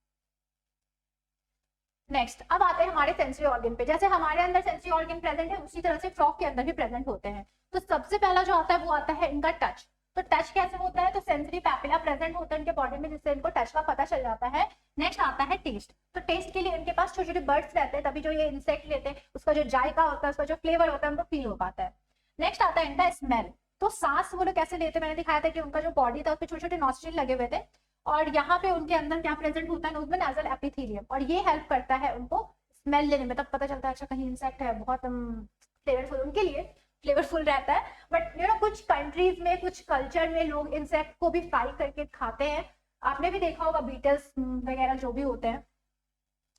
[SPEAKER 1] नेक्स्ट, अब आते हैं हमारे सेंसरी ऑर्गन पे। जैसे हमारे अंदर सेंसरी ऑर्गन प्रेजेंट है, उसी तरह से फ्रॉग के अंदर भी प्रेजेंट होते हैं। तो सबसे पहला जो आता है वो आता है इनका टच। तो टच कैसे होता है, तो सेंसरी पैपिला प्रेजेंट होता है इनके बॉडी में, जिससे इनको टच का पता चल जाता है। नेक्स्ट आता है टेस्ट। तो टेस्ट के लिए इनके पास छोटे छोटे बर्ड्स रहते हैं, तभी जो ये इंसेक्ट लेते हैं उसका जो जायका होता है, उसका जो फ्लेवर होता है उनको फील हो पाता है। नेक्स्ट आता है इनका स्मेल। तो सांस वो लोग कैसे लेते हैं, मैंने दिखाया था कि उनका जो बॉडी था उसपे छोटे छोटे नॉस्ट्रिल लगे हुए थे, और यहाँ पे उनके अंदर क्या प्रेजेंट होता है, उसमें नाजल एपिथेलियम, और ये हेल्प करता है उनको स्मेल लेने में। तब पता चलता है अच्छा कहीं इंसेक्ट है, बहुत फ्लेवरफुल उनके लिए फ्लेवरफुल रहता है। बट यू नो कुछ कंट्रीज में, कुछ कल्चर में लोग इंसेक्ट को भी फ्राई करके खाते हैं। आपने भी देखा होगा बीटल्स वगैरह जो भी होते हैं।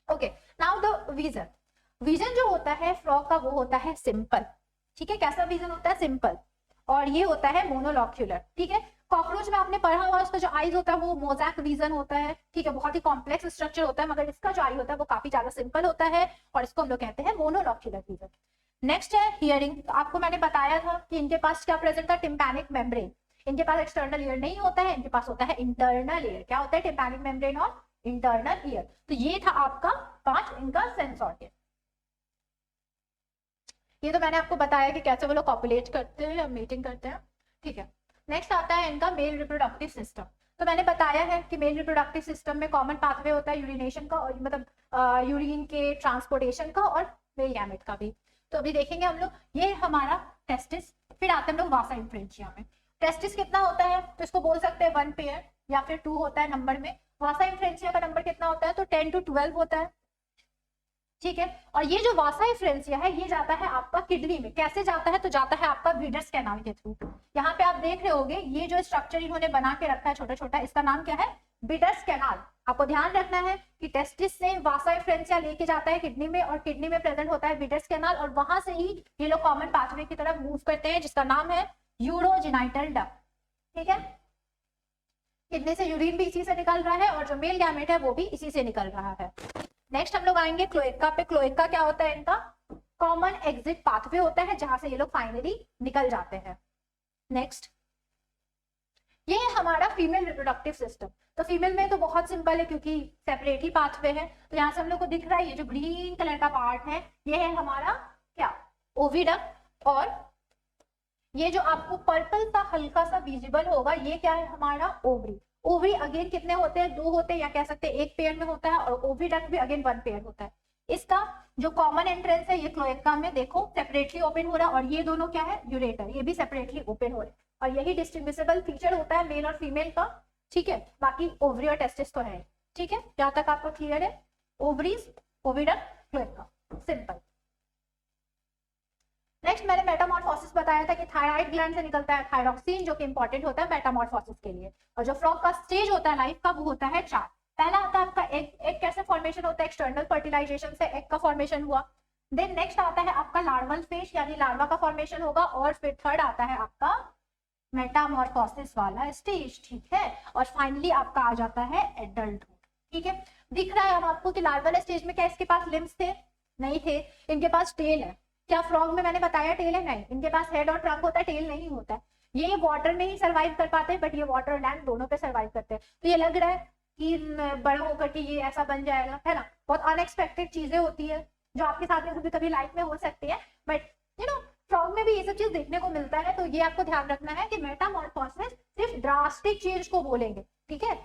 [SPEAKER 1] Okay, now the vision. Vision जो होता है फ्रॉग का वो होता है सिंपल। ठीक है, कैसा विजन होता है, सिंपल, और ये होता है मोनोलॉक्यूलर। ठीक है, कॉकरोच में आपने पढ़ा हुआ उसका जो आईज होता है वो मोजैक विजन होता है। ठीक है, बहुत ही कॉम्प्लेक्स स्ट्रक्चर होता है, मगर इसका जो आई होता है वो काफी ज्यादा सिंपल होता है, और इसको हम लोग कहते हैं मोनोलॉक्यूलर विजन। नेक्स्ट है हियरिंग। तो आपको मैंने बताया था कि इनके पास क्या प्रेजेंट था, टिम्पैनिक मेम्ब्रेन। इनके पास एक्सटर्नल ईयर नहीं होता है, इनके पास होता है इंटरनल ईयर। क्या होता है, टिम्पैनिक मेम्ब्रेन और इंटरनल ईयर। तो ये था आपका 5 इनका सेंस ऑर्गन। ये तो मैंने आपको बताया कि कैसे वो लोग कॉपुलेट करते हैं या मीटिंग करते हैं। ठीक है, नेक्स्ट आता है इनका मेल रिप्रोडक्टिव सिस्टम। तो मैंने बताया है कि मेल रिप्रोडक्टिव सिस्टम में कॉमन पाथवे होता है यूरिनेशन का, और मतलब यूरिन के ट्रांसपोर्टेशन का और मेल गैमेट का भी। तो अभी देखेंगे हम लोग, ये हमारा टेस्टिस, फिर आते हैं हम लोग वासा इंफ्रेंशिया में। टेस्टिस कितना होता है, तो इसको बोल सकते हैं 1 पेयर या फिर 2 होता है नंबर में। वासा इंफ्रेंशिया का नंबर कितना होता है, तो 10 to 12 होता है, ठीक है। और ये जो वासा इंफ्रेंशिया है ये जाता है आपका किडनी में। कैसे जाता है, तो जाता है आपका विडर्स कैनाल के थ्रू। यहाँ पे आप देख रहे होगे ये जो स्ट्रक्चर इन्होंने बना के रखा है छोटा छोटा, इसका नाम क्या है, विडर्स कैनाल। आपको ध्यान रखना है कि टेस्टिस से वासा इंफ्रेंशिया लेके जाता है किडनी में, और किडनी में प्रेजेंट होता है विडर्स कैनाल, और वहां से ही ये लोग कॉमन पाथवे की तरफ मूव करते हैं, जिसका नाम है यूरोजेनाइटल डक्ट, ठीक है। किडनी से यूरिन भी इसी से निकल रहा है, और जो मेल गैमेट है वो भी इसी से निकल रहा है। नेक्स्ट हम लोग आएंगे क्लोएका पे। क्लोएका क्या होता है, इनका कॉमन एग्जिट पाथवे होता है जहां से ये लोग फाइनली निकल जाते हैं। नेक्स्ट, ये है हमारा फीमेल रिप्रोडक्टिव सिस्टम। तो फीमेल में तो बहुत सिंपल है क्योंकि सेपरेट ही पाथवे है। तो यहाँ से हम लोग को दिख रहा है ये जो ग्रीन कलर का पार्ट है ये है हमारा क्या, ओविडक्ट, और ये जो आपको पर्पल सा हल्का सा विजिबल होगा ये क्या है, हमारा ओवरी। ओवरी अगेन कितने होते हैं, 2 होते हैं, या कह सकते हैं 1 पेयर में होता है, और ओविडक्ट भी अगेन 1 पेयर होता है। इसका जो कॉमन एंट्रेंस है ये क्लोएका में देखो सेपरेटली ओपन हो रहा है, और ये दोनों क्या है, यूरेटर, ये भी सेपरेटली ओपन हो रहे हैं, और यही डिस्टिंग्विशेबल फीचर होता है मेल और फीमेल का, ठीक है। बाकी ओवरी और टेस्टिस तो है, ठीक है। जहां तक आपको क्लियर है, ovaries, oviduct, cloaca, simple. Next मैंने मेटामॉर्फोसिस बताया था कि थायराइड ग्लैंड से निकलता है थायरॉक्सिन, जो कि इंपॉर्टेंट होता है मेटामॉर्फोसिस के लिए। और जो फ्रॉग का स्टेज होता है लाइफ का वो होता है 4। पहला आता है आपका एग। एग कैसे फॉर्मेशन होता है, एक्सटर्नल फर्टिलाइजेशन से एग का फॉर्मेशन हुआ। देन नेक्स्ट आता है आपका लार्वल फेज, यानी लार्वा का फॉर्मेशन होगा, और फिर थर्ड आता है आपका मेटामॉर्फोसिस वाला स्टेज, ठीक है। और फाइनली आपका आ जाता है एडल्टहुड, ठीक है। दिख रहा है अब आपको कि लार्वल स्टेज में क्या इसके पास लिम्स थे, नहीं थे, इनके पास टेल है। क्या फ्रॉग में मैंने बताया टेल है, नहीं, इनके पास हेड और ट्रंक होता है, टेल नहीं होता है। ये वाटर में ही सर्वाइव कर पाते हैं, बट ये वाटर और लैंड दोनों पे सर्वाइव करते हैं। तो ये लग रहा है कि बड़ा होकर के ये ऐसा बन जाएगा, है ना। बहुत अनएक्सपेक्टेड चीजें होती है जो आपके साथ में कभी कभी लाइफ में हो सकती है, बट यू नो फ्रॉग में भी ये सब चीज देखने को मिलता है। तो ये आपको ध्यान रखना है कि मेटामॉर्फोसिस सिर्फ ड्रास्टिक चेंज को बोलेंगे, ठीक है।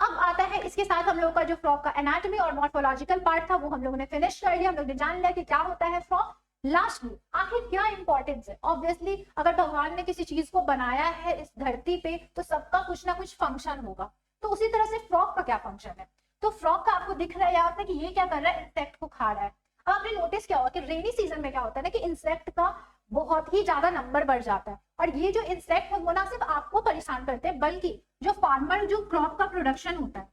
[SPEAKER 1] अब आता है इसके साथ हम लोग का जो फ्रॉग का एनाटॉमी और मॉर्फोलॉजिकल पार्ट था वो हम लोगों ने फिनिश कर लिया। हम लोग ने जान लिया कि क्या होता है फ्रॉग। लास्टली आखिर क्या इंपॉर्टेंस है, ऑब्वियसली अगर भगवान ने किसी चीज को बनाया है इस धरती पे तो सबका कुछ ना कुछ फंक्शन होगा। तो उसी तरह से फ्रॉग का क्या फंक्शन है, तो फ्रॉग का आपको दिख रहा है यहाँ पे कि ये क्या कर रहा है, इंसेक्ट को खा रहा है। अब आपने नोटिस क्या होगा कि रेनी सीजन में क्या होता है ना कि इंसेक्ट का बहुत ही ज्यादा नंबर बढ़ जाता है, और ये जो इंसेक्ट है वो ना सिर्फ आपको परेशान करते हैं बल्कि जो फार्मर जो क्रॉप का प्रोडक्शन होता है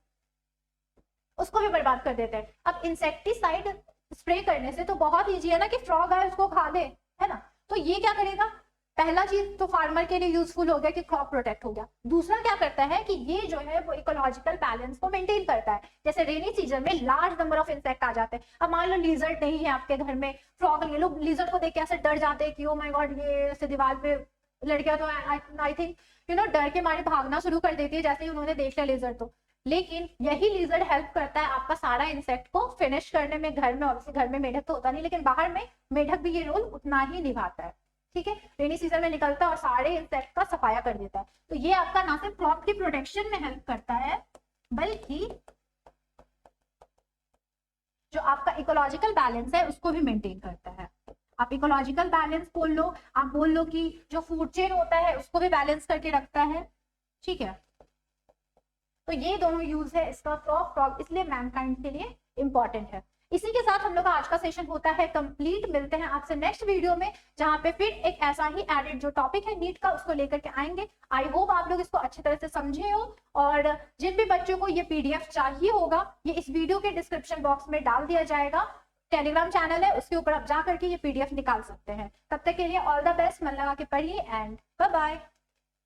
[SPEAKER 1] उसको भी बर्बाद कर देते हैं। अब इंसेक्टिसाइड स्प्रे करने से तो बहुत इजी है ना कि फ्रॉग आए उसको खा दे, है ना। तो ये क्या करेगा, पहला चीज तो फार्मर के लिए यूजफुल हो गया कि क्रॉप प्रोटेक्ट हो गया। दूसरा क्या करता है कि ये जो है वो इकोलॉजिकल बैलेंस को मेंटेन करता है। जैसे रेनी सीजन में लार्ज नंबर ऑफ इंसेक्ट आ जाते हैं। अब मान लो लिजर्ड नहीं है आपके घर में, फ्रॉग, ये लोग लिजर्ड को देख के ऐसे डर जाते हैं कि ओ माय गॉड, ये ऐसे दीवार पे लड़कियां तो आई थिंक डर के मारे भागना शुरू कर देती है जैसे ही उन्होंने देख लिया लिजर्ड तो। लेकिन यही लिजर्ड हेल्प करता है आपका सारा इंसेक्ट को फिनिश करने में घर में। ऑब्वियसली घर में मेढक तो होता नहीं, लेकिन बाहर में मेढक भी ये रोल उतना ही निभाता है, ठीक है। रेनी सीजन में निकलता है और सारे इंसेक्ट का सफाया कर देता है। तो ये आपका ना सिर्फ क्रॉप की प्रोटेक्शन में हेल्प करता है बल्कि जो आपका इकोलॉजिकल बैलेंस है उसको भी मेंटेन करता है। आप इकोलॉजिकल बैलेंस बोल लो, आप बोल लो कि जो फूड चेन होता है उसको भी बैलेंस करके रखता है, ठीक है। तो ये दोनों यूज है इसका फ्रॉग इसलिए मैनकाइंड के लिए इंपॉर्टेंट है। इसी के साथ हम लोग का आज का सेशन होता है कंप्लीट। मिलते हैं आपसे नेक्स्ट वीडियो में जहां पे फिर एक ऐसा ही एडेड जो टॉपिक है नीट का उसको लेकर के आएंगे। आई होप आप लोग इसको अच्छी तरह से समझे हो, और जिन भी बच्चों को ये पीडीएफ चाहिए होगा ये इस वीडियो के डिस्क्रिप्शन बॉक्स में डाल दिया जाएगा। टेलीग्राम चैनल है उसके ऊपर आप जा करके ये पीडीएफ निकाल सकते हैं। तब तक के लिए ऑल द बेस्ट, मन लगा के पढ़िए एंड बाय बाय।